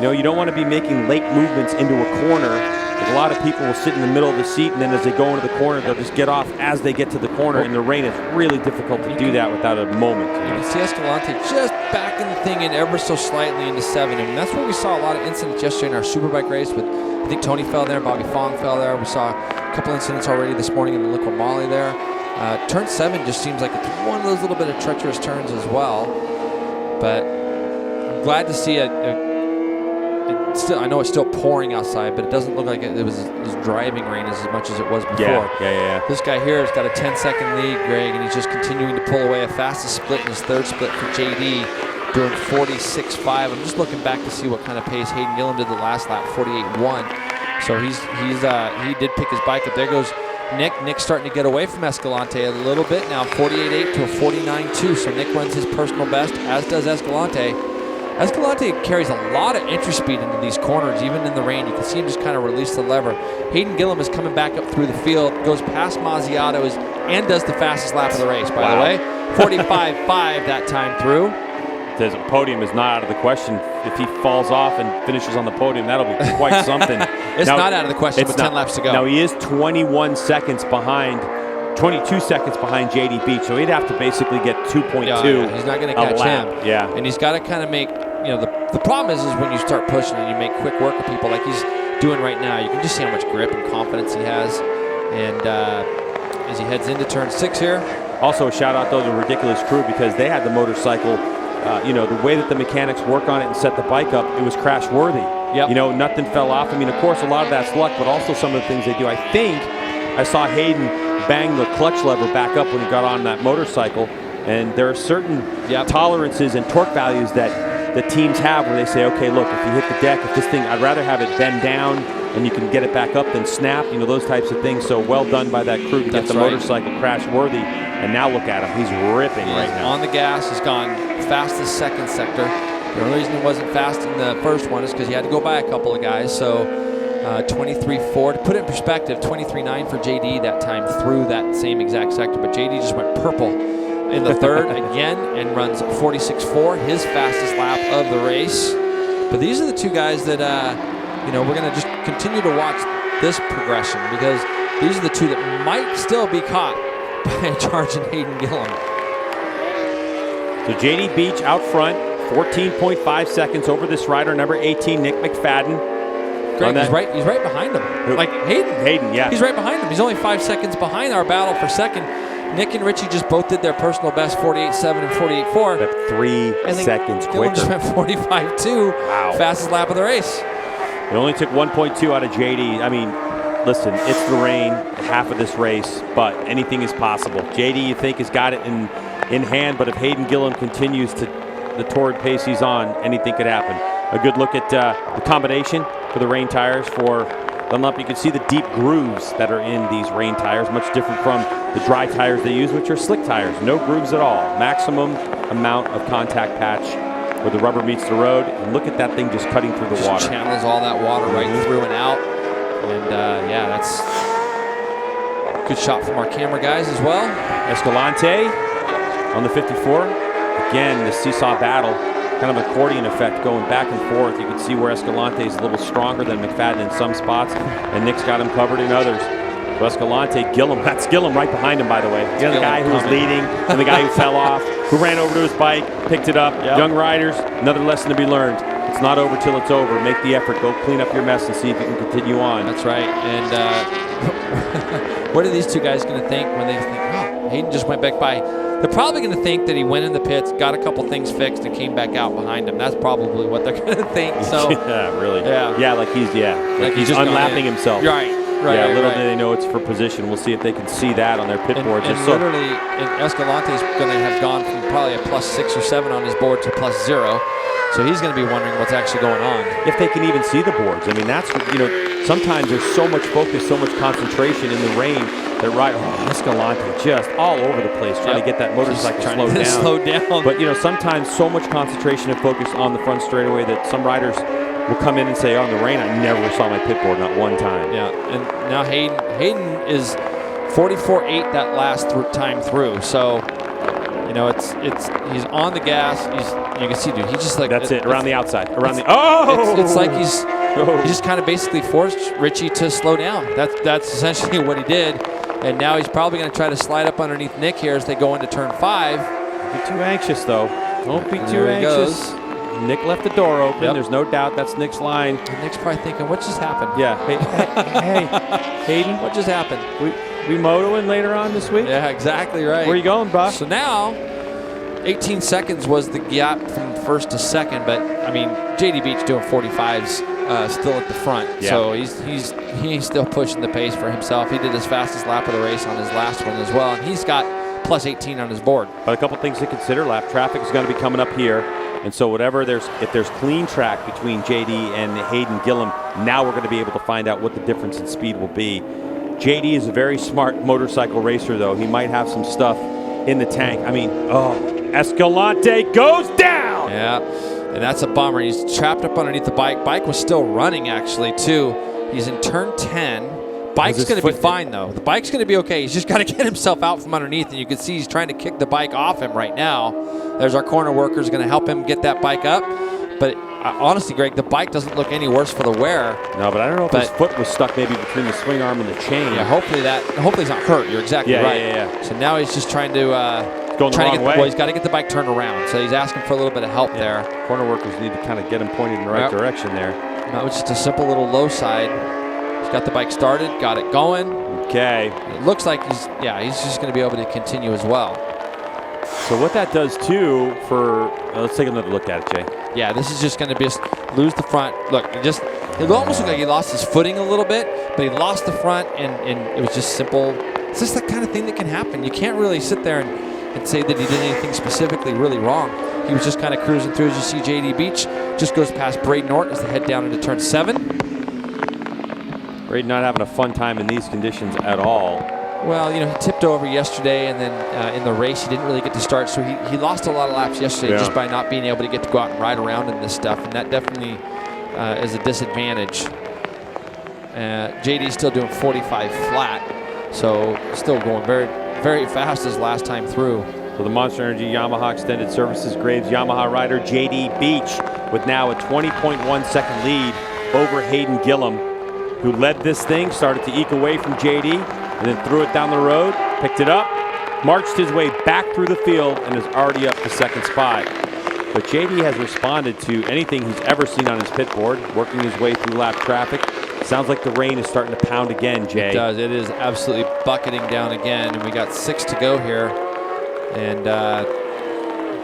You don't want to be making late movements into a corner. A lot of people will sit in the middle of the seat, and then as they go into the corner, they'll just get off as they get to the corner. In the rain, it's really difficult to do that without a moment. You can see Escalante just backing the thing in ever so slightly into 7. And that's where we saw a lot of incidents yesterday in our Superbike race with, I think Tony fell there, Bobby Fong fell there. We saw a couple incidents already this morning in the Liquid Molly there. Turn 7 just seems like it's one of those little bit of treacherous turns as well. But I'm glad to see I know it's still pouring outside, but it doesn't look like it was driving rain as much as it was before. Yeah. This guy here has got a 10-second lead, Greg, and he's just continuing to pull away. A fastest split in his third split for JD, doing 46.5. I'm just looking back to see what kind of pace Hayden Gillim did the last lap, 48.1. So he did pick his bike up. There goes Nick. Nick's starting to get away from Escalante a little bit now, 48.8 to a 49.2. So Nick runs his personal best, as does Escalante. Escalante carries a lot of entry speed into these corners, even in the rain. You can see him just kind of release the lever. Hayden Gillim is coming back up through the field, goes past Mazziato, and does the fastest lap of the race, by the way. 45.5 that time through. Says a podium is not out of the question. If he falls off and finishes on the podium, that'll be quite something. It's not out of the question with 10 laps to go. Now, he is 22 seconds behind JD Beach, so he'd have to basically get 2.2. Yeah, he's not going to catch him. Yeah. And he's got to kind of make, the problem is when you start pushing and you make quick work of people like he's doing right now, you can just see how much grip and confidence he has. And as he heads into turn 6 here. Also, a shout out, though, to Ridiculous Crew, because they had the motorcycle, the way that the mechanics work on it and set the bike up, it was crash worthy. Yep. Nothing fell off. I mean, of course, a lot of that's luck, but also some of the things they do. I think I saw Hayden bang the clutch lever back up when he got on that motorcycle, and there are certain tolerances and torque values that the teams have where they say, okay, look, if you hit the deck, if this thing, I'd rather have it bend down and you can get it back up than snap, those types of things. So well done by that crew to get the motorcycle crash worthy. And now look at him, he's ripping right now. On the gas, he's gone fastest second sector. The only reason he wasn't fast in the first one is because he had to go by a couple of guys. So 23.4, to put it in perspective, 23.9 for JD that time through that same exact sector. But JD just went purple in the third again and runs 46.4, his fastest lap of the race. But these are the two guys that, we're going to just continue to watch this progression, because these are the two that might still be caught by a charging Hayden Gillim. So JD Beach out front, 14.5 seconds over this rider, number 18, Nick McFadden. Greg, he's right behind him. Like Hayden, yeah. He's right behind him. He's only 5 seconds behind our battle for second. Nick and Richie just both did their personal best, 48.7 and 48.4. But 3 seconds quicker. Gillim just went 45.2. Wow. Fastest lap of the race. It only took 1.2 out of JD. I mean, listen, it's the rain, half of this race, but anything is possible. JD, you think, has got it in hand, but if Hayden Gillim continues to the torrid pace he's on, anything could happen. A good look at the combination for the rain tires for Dunlop. You can see the deep grooves that are in these rain tires, much different from the dry tires they use, which are slick tires. No grooves at all. Maximum amount of contact patch where the rubber meets the road. And look at that thing just cutting through the water. Channels all that water right through and out. And that's a good shot from our camera guys as well. Escalante on the 54. Again, the seesaw battle, kind of accordion effect going back and forth. You can see where Escalante is a little stronger than McFadden in some spots, and Nick's got him covered in others. So Escalante, Gillim. That's Gillim right behind him, by the way. You know, the guy who was leading and the guy who fell off, who ran over to his bike, picked it up. Yep. Young riders, another lesson to be learned. It's not over till it's over. Make the effort. Go clean up your mess and see if you can continue on. That's right. And what are these two guys going to think when they think, oh, Hayden just went back by? They're probably going to think that he went in the pits, got a couple things fixed, and came back out behind him. That's probably what they're going to think. So yeah, really. Yeah, like he's just unlapping himself. Right. Yeah, little do they know it's for position. We'll see if they can see that on their pit boards. And literally, Escalante's going to have gone from probably a +6 or 7 on his board to +0. So he's going to be wondering what's actually going on. If they can even see the boards. I mean, that's, sometimes there's so much focus, so much concentration in the rain that Escalante just all over the place trying to get that motorcycle slowed down. But, sometimes so much concentration and focus on the front straightaway that some riders will come in and say, in the rain, I never saw my pit board, not one time. Yeah, and now Hayden is 44.8 that last time through. So, he's on the gas. You can see, dude, he's just like... That's it, around the outside. It's like he just kind of basically forced Richie to slow down. That's essentially what he did. And now he's probably going to try to slide up underneath Nick here as they go into turn 5. Don't be too anxious, though. Don't be too anxious. Nick left the door open. Yep. There's no doubt that's Nick's line. And Nick's probably thinking, what just happened? Yeah. Hey, Hayden. What just happened? We motoing later on this week? Yeah, exactly right. Where you going, Buck? So now, 18 seconds was the gap from first to second, but, J.D. Beach doing 45s still at the front. Yeah. So he's still pushing the pace for himself. He did his fastest lap of the race on his last one as well, and he's got +18 on his board. But a couple things to consider. Lap traffic is going to be coming up here. And so if there's clean track between JD and Hayden Gillim, now we're going to be able to find out what the difference in speed will be. JD is a very smart motorcycle racer, though. He might have some stuff in the tank. Escalante goes down! Yeah, and that's a bummer. He's trapped up underneath the bike. Bike was still running, actually, too. He's in turn 10. Bike's going to be fine, though. The bike's going to be okay. He's just got to get himself out from underneath, and you can see he's trying to kick the bike off him right now. There's our corner workers going to help him get that bike up. But honestly, Greg, the bike doesn't look any worse for the wear. No, but I don't know if his foot was stuck maybe between the swing arm and the chain. Yeah, hopefully he's not hurt. You're exactly right. Yeah. So now he's just trying to going the wrong way. Well, he's got to get the bike turned around. So he's asking for a little bit of help there. Corner workers need to kind of get him pointed in the right direction there. That was just a simple little low side. He's got the bike started, got it going. Okay. It looks like he's just going to be able to continue as well. So what that does too let's take another look at it, Jay. Yeah, this is just going to lose the front. Look, it almost looked like he lost his footing a little bit, but he lost the front, and it was just simple. It's just that kind of thing that can happen. You can't really sit there and say that he did anything specifically really wrong. He was just kind of cruising through. As you see, J.D. Beach just goes past Braden Norton as they head down into turn 7. Braden not having a fun time in these conditions at all. Well, he tipped over yesterday, and then in the race he didn't really get to start, so he lost a lot of laps yesterday just by not being able to get to go out and ride around in this stuff, and that definitely is a disadvantage. JD's still doing 45 flat, so still going very, very fast as last time through. So the Monster Energy Yamaha Extended Services Graves Yamaha rider J.D. Beach with now a 20.1 second lead over Hayden Gillim, who led this thing, started to eke away from J.D., and then threw it down the road, picked it up, marched his way back through the field, and is already up to second spot. But JD has responded to anything he's ever seen on his pit board, working his way through lap traffic. Sounds like the rain is starting to pound again, Jay. It does. It is absolutely bucketing down again, and we got 6 to go here. And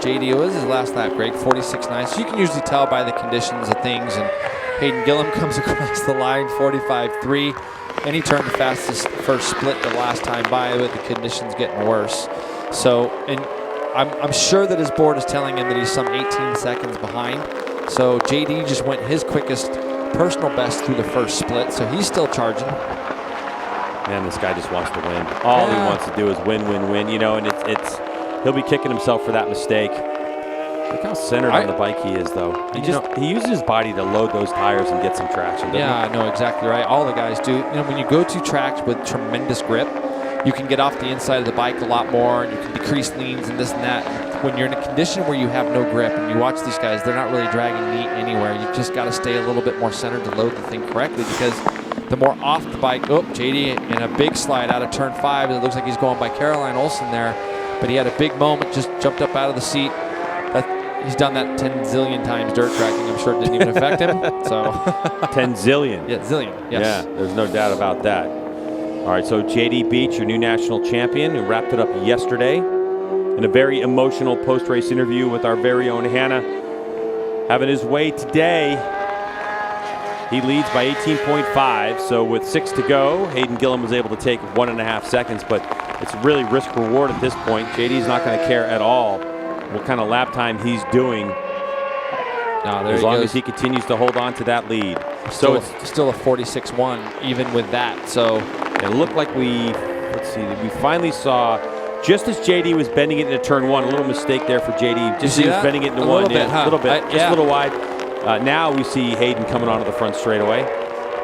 JD was his last lap, Greg, 46.9. So you can usually tell by the conditions of things. And Hayden Gillim comes across the line, 45.3. And he turned the fastest first split the last time by, with the conditions getting worse. So, and I'm sure that his board is telling him that he's some 18 seconds behind. So JD just went his quickest personal best through the first split, so he's still charging. Man, this guy just wants to win. All he wants to do is win, and he'll be kicking himself for that mistake. Look how centered on the bike he is, though. He uses his body to load those tires and get some traction, doesn't he? Yeah, no, exactly right. All the guys do. When you go to tracks with tremendous grip, you can get off the inside of the bike a lot more, and you can decrease leans and this and that. When you're in a condition where you have no grip, and you watch these guys, they're not really dragging meat anywhere. You've just got to stay a little bit more centered to load the thing correctly, because the more off the bike. Oh, JD in a big slide out of turn 5. It looks like he's going by Caroline Olsen there. But he had a big moment, just jumped up out of the seat. He's done that 10 zillion times dirt tracking. I'm sure it didn't even affect him. So 10 zillion. Yeah, zillion. Yes. Yeah, there's no doubt about that. All right, so JD Beach, your new national champion, who wrapped it up yesterday in a very emotional post-race interview with our very own Hannah. Having his way today. He leads by 18.5, so with 6 to go, Hayden Gillim was able to take 1.5 seconds, but it's really risk-reward at this point. JD's not going to care at all what kind of lap time he's doing, as long as he continues to hold on to that lead. So it's still a 46-1, even with that. So it looked like we finally saw, just as JD was bending it into turn 1, a little mistake there for JD. Just he was bending it into one, a little bit, just a little wide. Now we see Hayden coming onto the front straightaway.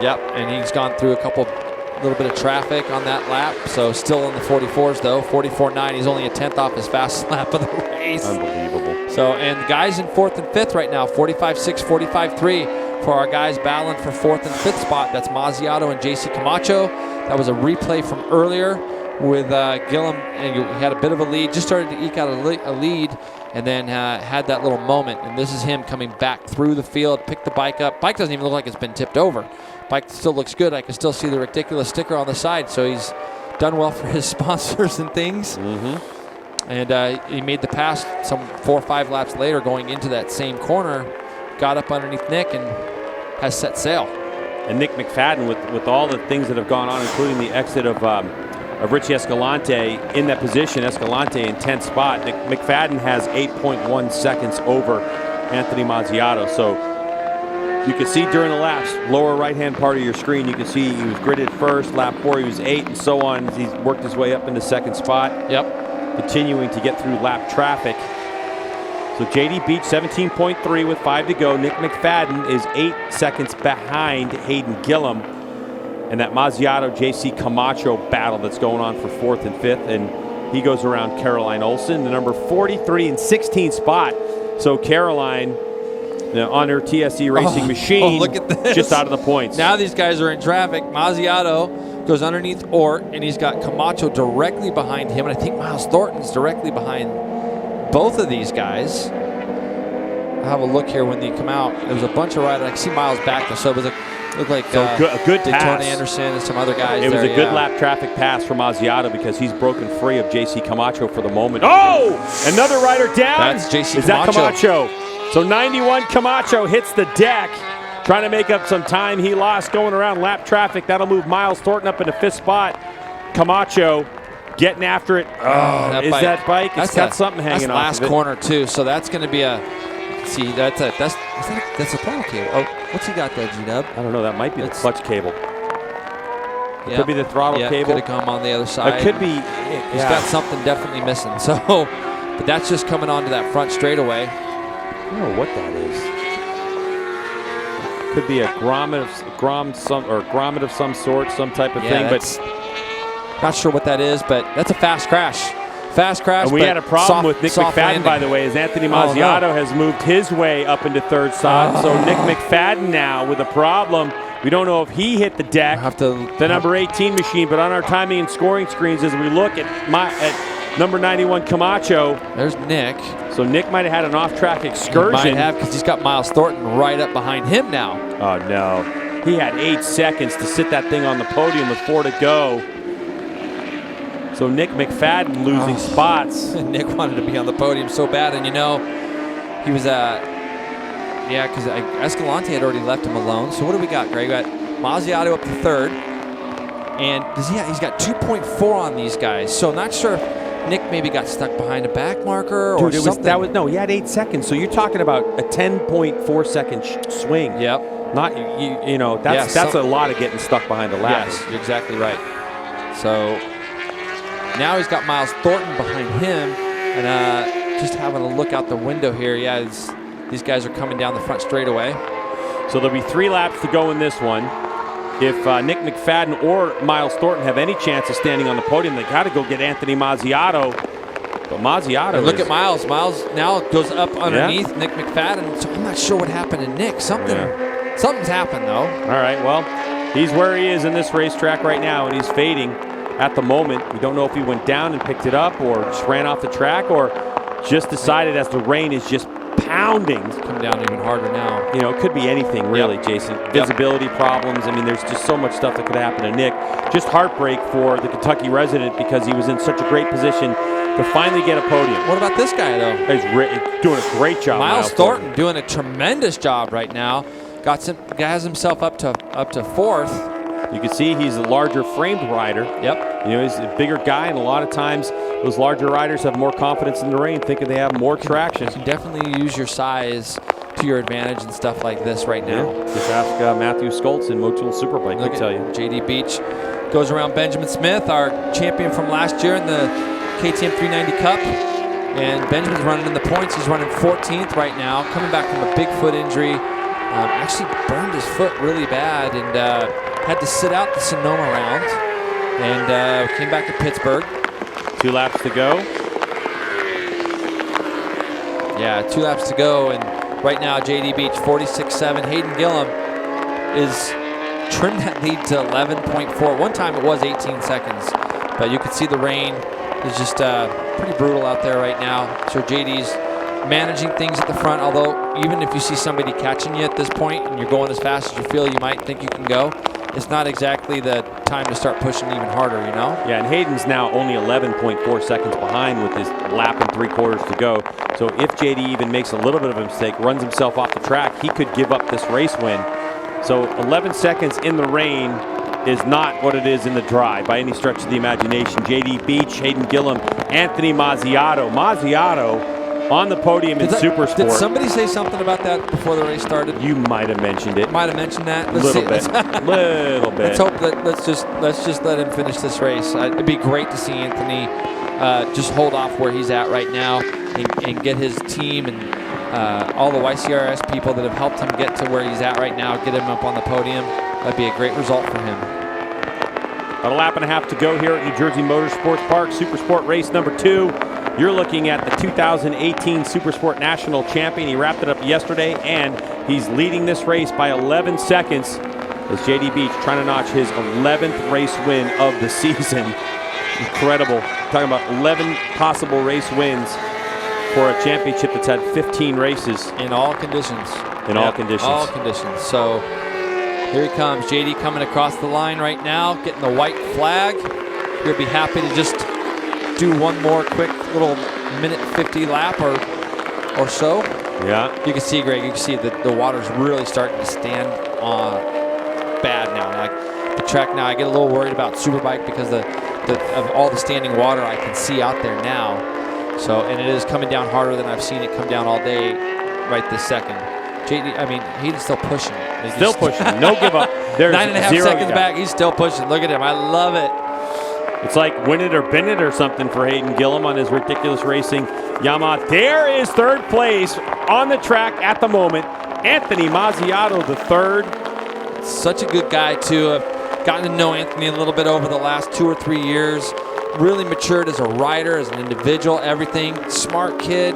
Yep, and he's gone through a little bit of traffic on that lap. So still in the 44s though, 44.9. He's only a 10th off his fastest lap of the race. Unbelievable. So, and the guys in 4th and 5th right now, 45.6, 45.3 for our guys battling for 4th and 5th spot. That's Mazziato and JC Camacho. That was a replay from earlier with Gillim, and he had a bit of a lead, just started to eke out a lead, and then had that little moment. And this is him coming back through the field, picked the bike up. Bike doesn't even look like it's been tipped over. Bike still looks good. I can still see the ridiculous sticker on the side, so he's done well for his sponsors and things. And he made the pass some 4 or 5 laps later going into that same corner, got up underneath Nick and has set sail. And Nick McFadden, with all the things that have gone on, including the exit of Richie Escalante in that position, Escalante in 10th spot. Nick McFadden has 8.1 seconds over Anthony Mazziato. So you can see during the laps, lower right-hand part of your screen, you can see he was gridded first, lap 4 he was 8, and so on. He's worked his way up into 2nd spot. Yep. Continuing to get through lap traffic. So JD Beach 17.3 with 5 to go. Nick McFadden is 8 seconds behind Hayden Gillim. And that Mazziato JC Camacho battle that's going on for 4th and 5th. And he goes around Caroline Olsen, the number 43 and 16 spot. So Caroline, on her TSE racing machine, look at this. Just out of the points. Now these guys are in traffic. Mazziato goes underneath Ort, and he's got Camacho directly behind him. And I think Miles Thornton's directly behind both of these guys. I'll have a look here when they come out. There was a bunch of riders. I can see Miles back there, so it was looked like a good Daytona pass. Anderson and some other guys. It was a good lap traffic pass for Mazziato because he's broken free of JC Camacho for the moment. Oh, another rider down. That's JC Camacho. Is that Camacho? So 91 Camacho hits the deck, trying to make up some time he lost going around lap traffic. That'll move Miles Thornton up into 5th spot. Camacho getting after it. That bike? It's got something hanging off of it. That's last corner too, so that's going to be a. See, that's a throttle cable. Oh, what's he got there, G-Dub? I don't know. That might be the clutch cable. It could be the throttle cable. Could have come on the other side. It could be. He's got something definitely missing. So, but that's just coming onto that front straightaway. I don't know what that is. Could be a grommet of some sort, some type of thing, but not sure what that is. But that's a fast crash. And we had a problem with Nick McFadden, by the way, as Anthony Mazziato has moved his way up into 3rd spot. So Nick McFadden now with a problem. We don't know if he hit the deck, the number 18 machine, but on our timing and scoring screens, as we look at number 91 Camacho. There's Nick. So Nick might have had an off-track excursion. He might have, because he's got Miles Thornton right up behind him now. Oh, no. He had 8 seconds to sit that thing on the podium with 4 to go. So Nick McFadden losing spots. Nick wanted to be on the podium so bad, and he was because Escalante had already left him alone. So what do we got, Greg? We got Mazziato up to 3rd, and he's got 2.4 on these guys. So not sure if Nick maybe got stuck behind a back marker or something. He had 8 seconds. So you're talking about a 10.4 second swing. Yep. Not that's a lot of getting stuck behind a ladder. Yes, you're exactly right. So. Now he's got Miles Thornton behind him, and just having a look out the window here. Yeah, these guys are coming down the front straightaway. So there'll be 3 laps to go in this one. If Nick McFadden or Miles Thornton have any chance of standing on the podium, they got to go get Anthony Mazziato. But Mazziato. Look at Miles. Miles now goes up underneath Nick McFadden. So I'm not sure what happened to Nick. Something's happened though. All right. Well, He's where he is in this racetrack right now, and he's fading at the moment. We don't know if he went down and picked it up or just ran off the track or just decided as the rain is just pounding. It's come down even harder now. You know, it could be anything really, Jason. Visibility problems. I mean, there's just so much stuff that could happen to Nick. Just heartbreak for the Kentucky resident because he was in such a great position to finally get a podium. What about this guy, though? He's doing a great job. Miles Thornton doing a tremendous job right now. Has himself up to fourth. You can see he's a larger framed rider. Yep. You know, he's a bigger guy, and a lot of times those larger riders have more confidence in the rain, thinking they have more traction. You can definitely use your size to your advantage and stuff like this right now. Yeah. Just ask Matthew Skoltz in Motul Superbike. He'll tell you. JD Beach goes around Benjamin Smith, our champion from last year in the KTM 390 Cup. And Benjamin's running in the points. He's running 14th right now, coming back from a big foot injury. Actually burned his foot really bad and had to sit out the Sonoma round and came back to Pittsburgh. 2 laps to go. Yeah, 2 laps to go, and right now JD Beach 46.7. Hayden Gillim is trimmed that lead to 11.4. One time it was 18 seconds, but you can see the rain is just pretty brutal out there right now. So JD's managing things at the front, although even if you see somebody catching you at this point and you're going as fast as you feel you might think you can go, it's not exactly the time to start pushing even harder, you know? Yeah, and Hayden's now only 11.4 seconds behind with his lap and 3/4 to go. So if JD even makes a little bit of a mistake, runs himself off the track, he could give up this race win. So 11 seconds in the rain is not what it is in the dry by any stretch of the imagination. JD Beach, Hayden Gillim, Anthony Mazziato. Mazziato on the podium in Supersport. Did somebody say something about that before the race started? You might have mentioned it. Might have mentioned that. Little bit. Little bit. Let's hope that let's just let him finish this race. It'd be great to see Anthony just hold off where he's at right now and get his team and all the YCRS people that have helped him get to where he's at right now, get him up on the podium. That'd be a great result for him. About a lap and a half to go here at New Jersey Motorsports Park. Supersport race number 2. You're looking at the 2018 Supersport National Champion. He wrapped it up yesterday, and he's leading this race by 11 seconds as JD Beach trying to notch his 11th race win of the season. Incredible. Talking about 11 possible race wins for a championship that's had 15 races. In all conditions. In all conditions. All conditions. So here he comes. JD coming across the line right now, getting the white flag. He'll be happy to just do one more quick little minute 50 lap or so. Yeah. You can see, Greg, you can see that the water's really starting to stand bad now. Like the track now, I get a little worried about Superbike because of all the standing water I can see out there now. So, and it is coming down harder than I've seen it come down all day right this second. JD, I mean, he's still pushing. Still pushing. No give up. There's 9.5 seconds back. He's still pushing. Look at him. I love it. It's like win it or bin it or something for Hayden Gillim on his ridiculous racing Yamaha. There is third place on the track at the moment. Anthony Mazziato, the third. Such a good guy, too. I've gotten to know Anthony a little bit over the last 2 or 3 years. Really matured as a rider, as an individual, everything. Smart kid.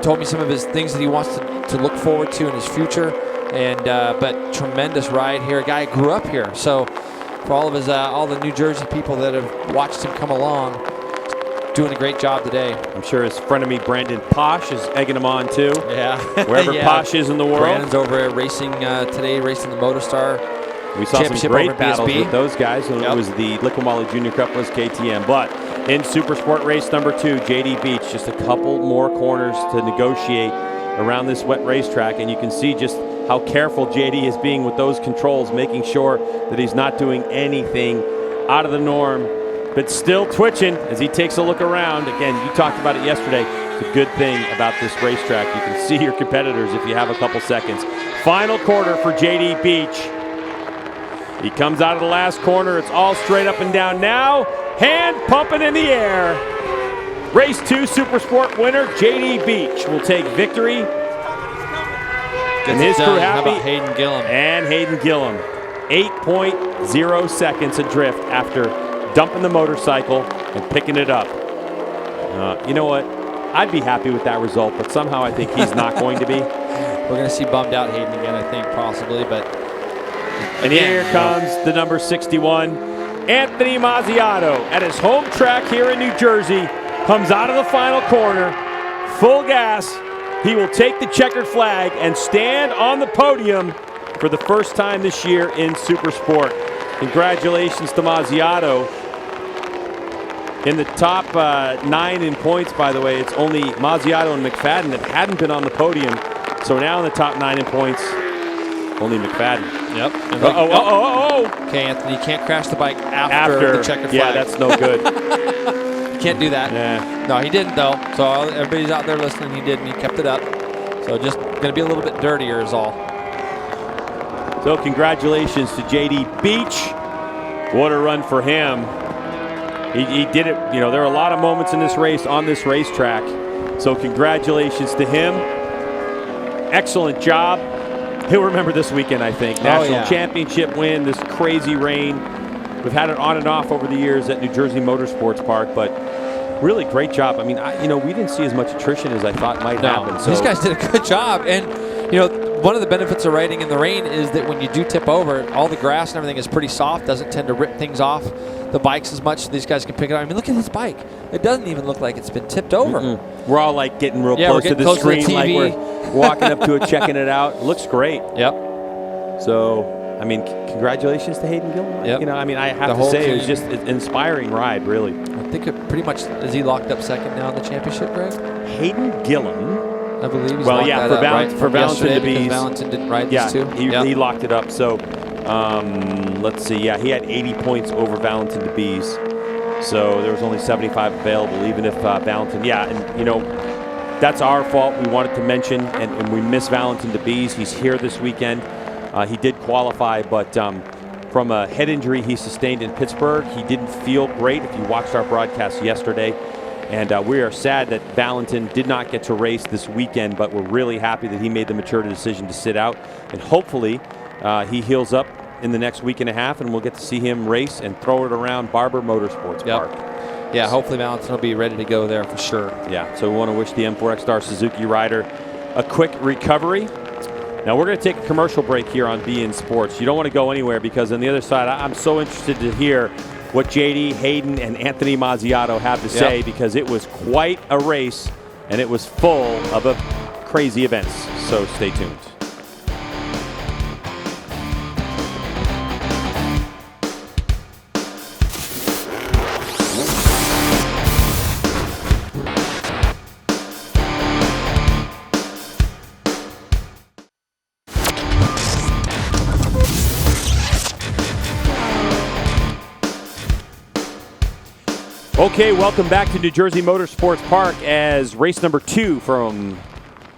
Told me some of his things that he wants to look forward to in his future. And but tremendous ride here. A guy who grew up here. So for all of his all the New Jersey people that have watched him come along, doing a great job today. I'm sure his friend of me, Brandon Posh, is egging him on too. Yeah. Wherever Posh is in the world. Brandon's over at racing today, racing the Motostar. We saw some great battles with those guys. Yep. It was the Liqui Junior Cup was KTM. But in Supersport race number 2, JD Beach, just a couple more corners to negotiate around this wet racetrack. And you can see just how careful JD is being with those controls, making sure that he's not doing anything out of the norm, but still twitching as he takes a look around. Again, you talked about it yesterday. It's a good thing about this racetrack. You can see your competitors if you have a couple seconds. Final quarter for JD Beach. He comes out of the last corner. It's all straight up and down now. Hand pumping in the air. Race 2 Supersport winner JD Beach will take victory. And his crew happy. How about Hayden Gillim? And Hayden Gillim. 8.0 seconds adrift after dumping the motorcycle and picking it up. You know what? I'd be happy with that result, but somehow I think he's not going to be. We're going to see bummed out Hayden again, I think, possibly, but And here comes the number 61, Anthony Mazziato, at his home track here in New Jersey. Comes out of the final corner, full gas. He will take the checkered flag and stand on the podium for the first time this year in Supersport. Congratulations to Mazziato. In the top 9 in points, by the way, it's only Mazziato and McFadden that hadn't been on the podium. So now in the top 9 in points, only McFadden. Yep. Okay, Anthony, you can't crash the bike after the checkered flag. Yeah, that's no good. You can't do that. Yeah. No, he didn't, though. So everybody's out there listening, he did, and he kept it up. So just going to be a little bit dirtier is all. So congratulations to JD Beach. What a run for him. He did it. You know, there are a lot of moments in this race on this racetrack. So congratulations to him. Excellent job. He'll remember this weekend, I think. National championship win, this crazy rain. We've had it on and off over the years at New Jersey Motorsports Park, but really great job. I mean, we didn't see as much attrition as I thought might happen. So these guys did a good job. And, you know, one of the benefits of riding in the rain is that when you do tip over, all the grass and everything is pretty soft, doesn't tend to rip things off the bikes as much, so these guys can pick it up. I mean, look at this bike. It doesn't even look like it's been tipped over. We're all like getting real close to the screen, like we're walking up to it, checking it out. It looks great. Yep. So, I mean, congratulations to Hayden Gillim. Yep. You know, I mean, I have to say, it was just an inspiring ride, really. I think it pretty much, is he locked up second now in the championship, Greg? Hayden Gillim. I believe he's well, yeah, for Valentin to be. Valentin didn't ride these two. He locked it up. So, let's see. Yeah, he had 80 points over Valentin to Bees. So there was only 75 available, even if Valentin. Yeah, and you know, that's our fault. We wanted to mention, and we miss Valentin to Bees. He's here this weekend. He did qualify, but from a head injury he sustained in Pittsburgh, he didn't feel great. If you watched our broadcast yesterday. And we are sad that Valentin did not get to race this weekend, but we're really happy that he made the mature decision to sit out. And hopefully he heals up in the next week and a half, and we'll get to see him race and throw it around Barber Motorsports Park. Yeah, hopefully Valentin will be ready to go there for sure. Yeah, so we want to wish the M4X Star Suzuki rider a quick recovery. Now we're going to take a commercial break here on BN Sports. You don't want to go anywhere, because on the other side, I'm so interested to hear what JD, Hayden, and Anthony Mazziato have to say, because it was quite a race, and it was full of crazy events. So stay tuned. Okay, welcome back to New Jersey Motorsports Park as race number 2 from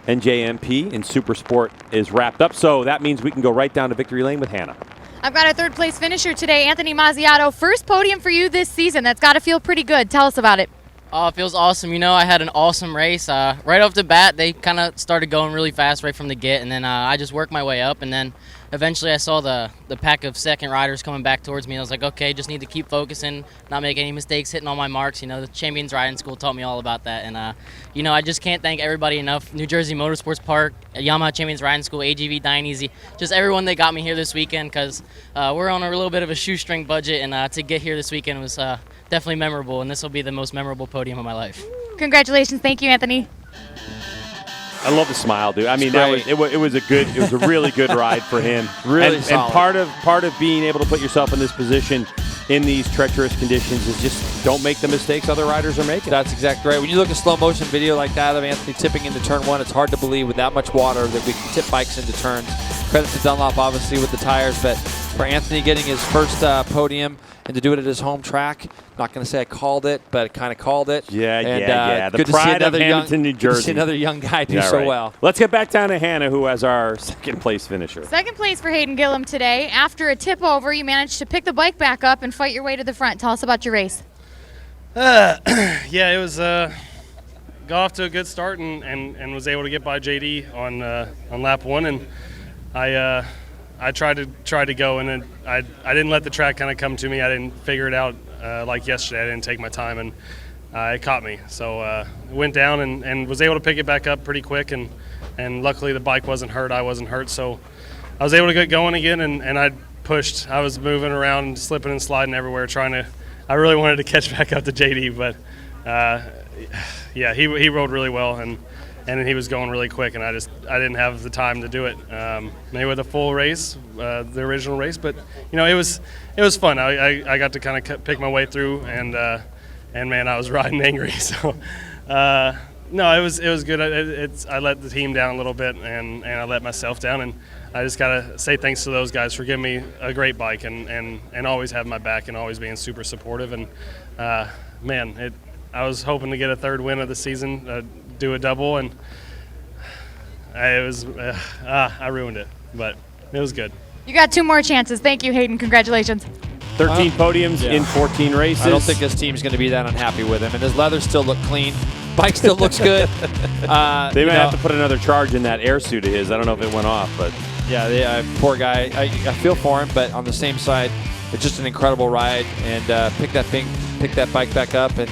NJMP in Supersport is wrapped up. So that means we can go right down to victory lane with Hannah. I've got a third-place finisher today, Anthony Mazziato. First podium for you this season. That's got to feel pretty good. Tell us about it. Oh, it feels awesome. You know, I had an awesome race. Right off the bat, they kind of started going really fast right from the get, and then I just worked my way up, and then eventually I saw the pack of second riders coming back towards me. I was like, okay, just need to keep focusing, not make any mistakes, hitting all my marks. You know, the Champions Riding School taught me all about that, and, you know, I just can't thank everybody enough. New Jersey Motorsports Park, Yamaha Champions Riding School, AGV Dying Easy, just everyone that got me here this weekend, because we're on a little bit of a shoestring budget, and to get here this weekend was definitely memorable, and this will be the most memorable podium of my life. Congratulations. Thank you, Anthony. I love the smile, dude. I mean, it was a really good ride for him. Really and solid. And part of being able to put yourself in this position in these treacherous conditions is just don't make the mistakes other riders are making. That's exactly right. When you look at slow motion video like that of Anthony tipping into turn 1, it's hard to believe with that much water that we can tip bikes into turns. Credit to Dunlop, obviously, with the tires, but for Anthony getting his first podium and to do it at his home track, not going to say I called it, but kind of called it. Yeah. The good pride to see of Hamilton, New Jersey. Good to see another young guy do so well. Let's get back down to Hannah, who has our second place finisher. Second place for Hayden Gillim today. After a tip over, you managed to pick the bike back up and fight your way to the front. Tell us about your race. Yeah, it was got off to a good start and was able to get by JD on lap 1, and I tried to go, and I didn't let the track kind of come to me. I didn't figure it out like yesterday. I didn't take my time, and it caught me. So went down and was able to pick it back up pretty quick, and luckily the bike wasn't hurt. I wasn't hurt, so I was able to get going again, and pushed. I was moving around, slipping and sliding everywhere, I really wanted to catch back up to JD, but yeah, he rode really well, and he was going really quick, and I didn't have the time to do it. Maybe with a full race, the original race, but it was fun. I got to kind of pick my way through, and man, I was riding angry. So no, it was good. I let the team down a little bit, and I let myself down, and I just gotta say thanks to those guys for giving me a great bike and always having my back and always being super supportive. And man, I was hoping to get a third win of the season, do a double, and I ruined it, but it was good. You got 2 more chances. Thank you, Hayden. Congratulations. 13 podiums in 14 races. I don't think his team's going to be that unhappy with him, and his leathers still look clean. Bike still looks good. They might have to put another charge in that air suit of his. I don't know if it went off, but yeah, poor guy. I feel for him, but on the same side, it's just an incredible ride, and pick that bike back up and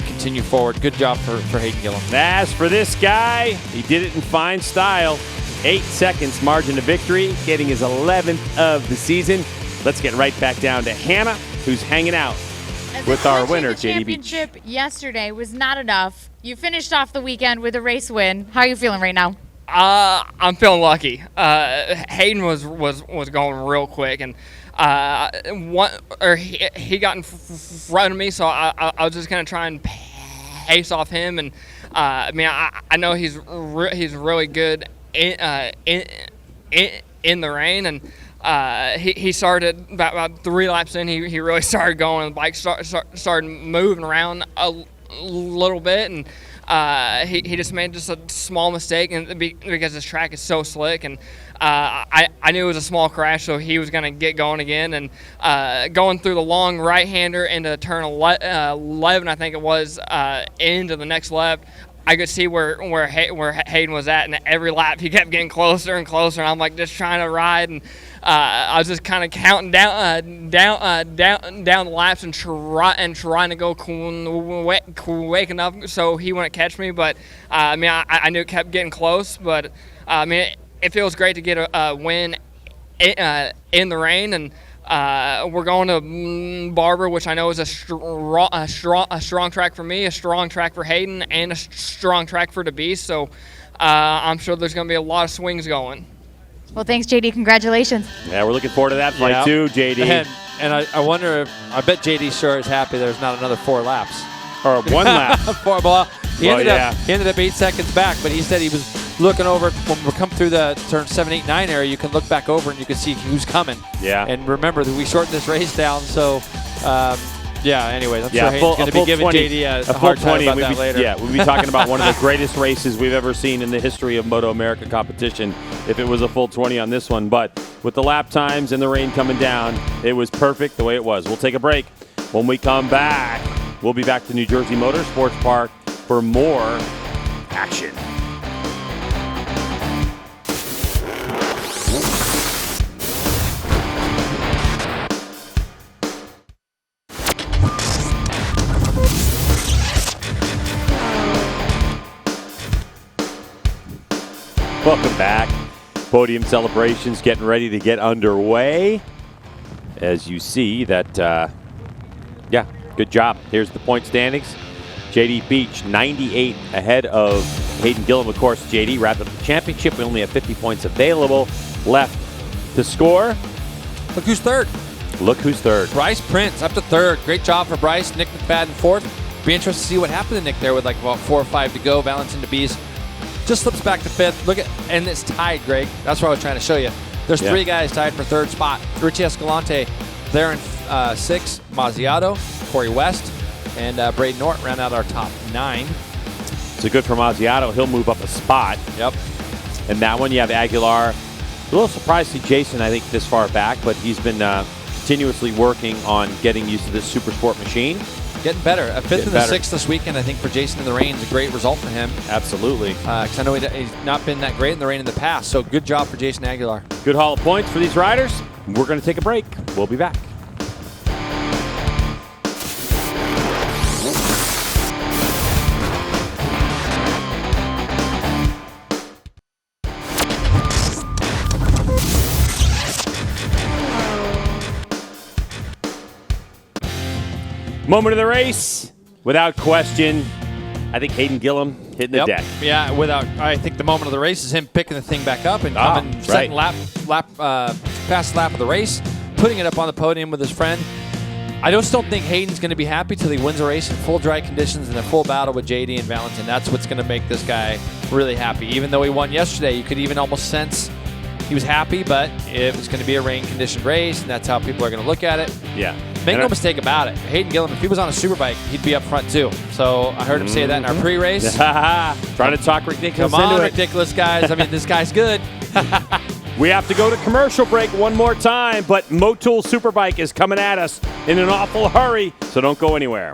continue forward. Good job for Hayden Gillim. As for this guy, he did it in fine style. 8 seconds margin of victory, getting his 11th of the season. Let's get right back down to Hannah, who's hanging out with our winner, JD Beach. The championship yesterday was not enough. You finished off the weekend with a race win. How are you feeling right now? I'm feeling lucky. Hayden was going real quick, and he got in front of me, so I was just gonna try and pace off him. And I mean, I know he's really good in the rain, and he started about 3 laps in. He really started going, and the bike started moving around a little bit, and he just made just a small mistake, and because this track is so slick, and I knew it was a small crash, so he was going to get going again, and going through the long right-hander into turn 11, I think it was, into the next left, I could see where Hayden was at, and every lap he kept getting closer and closer, and I'm like just trying to ride, and I was just kind of counting down the laps and trying to go quick enough so he wouldn't catch me. But I mean, I knew it kept getting close. But I mean, it feels great to get a win in the rain, and we're going to Barber, which I know is a strong track for me, a strong track for Hayden, and a strong track for the Beast. So I'm sure there's going to be a lot of swings going. Well, thanks, JD. Congratulations. Yeah, we're looking forward to that fight too, JD. And I wonder I bet JD sure is happy there's not another 4 laps. Or 1 lap. He ended up 8 seconds back, but he said he was looking over when we come through the turn 7, 8, 9 area. You can look back over and you can see who's coming. Yeah. And remember that we shortened this race down, so anyways, I'm sure Hayden's going to be giving JD a hard time about that later. Yeah, we'll be talking about one of the greatest races we've ever seen in the history of MotoAmerica competition if it was a full 20 on this one. But with the lap times and the rain coming down, it was perfect the way it was. We'll take a break. When we come back, we'll be back to New Jersey Motorsports Park for more action. Welcome back. Podium celebrations getting ready to get underway. As you see that, good job. Here's the point standings. JD Beach, 98 ahead of Hayden Gillim. Of course, JD wrapped up the championship. We only have 50 points available left to score. Look who's third. Look who's third. Bryce Prince up to third. Great job for Bryce. Nick McFadden fourth. Be interested to see what happened to Nick there with like about 4 or 5 to go. Valentin DeBees just slips back to fifth. Look at, and it's tied, Greg. That's what I was trying to show you. There's 3 guys tied for third spot. Richie Escalante there in 6th. Mazziato, Corey West, and Braden Nort round out our top 9. So good for Mazziato. He'll move up a spot. Yep. And that one, you have Aguilar. A little surprised to see Jason, I think, this far back, but he's been continuously working on getting used to this Supersport machine. Getting better. A 5th and a 6th this weekend, I think, for Jason in the rain is a great result for him. Absolutely. Because I know he's not been that great in the rain in the past, so good job for Jason Aguilar. Good haul of points for these riders. We're going to take a break. We'll be back. Moment of the race, without question, I think Hayden Gillim hitting the deck. Yeah, I think the moment of the race is him picking the thing back up and coming, setting fast lap of the race, putting it up on the podium with his friend. I just don't think Hayden's going to be happy till he wins a race in full dry conditions and a full battle with JD and Valentin. That's what's going to make this guy really happy. Even though he won yesterday, you could even almost sense he was happy, but it was going to be a rain-conditioned race, and that's how people are going to look at it. Yeah. Make no mistake about it. Hayden Gillim, if he was on a superbike, he'd be up front too. So I heard him say that in our pre-race. Trying to talk ridiculous Come on, into it. ridiculous guys. I mean, this guy's good. We have to go to commercial break one more time, but Motul Superbike is coming at us in an awful hurry, so don't go anywhere.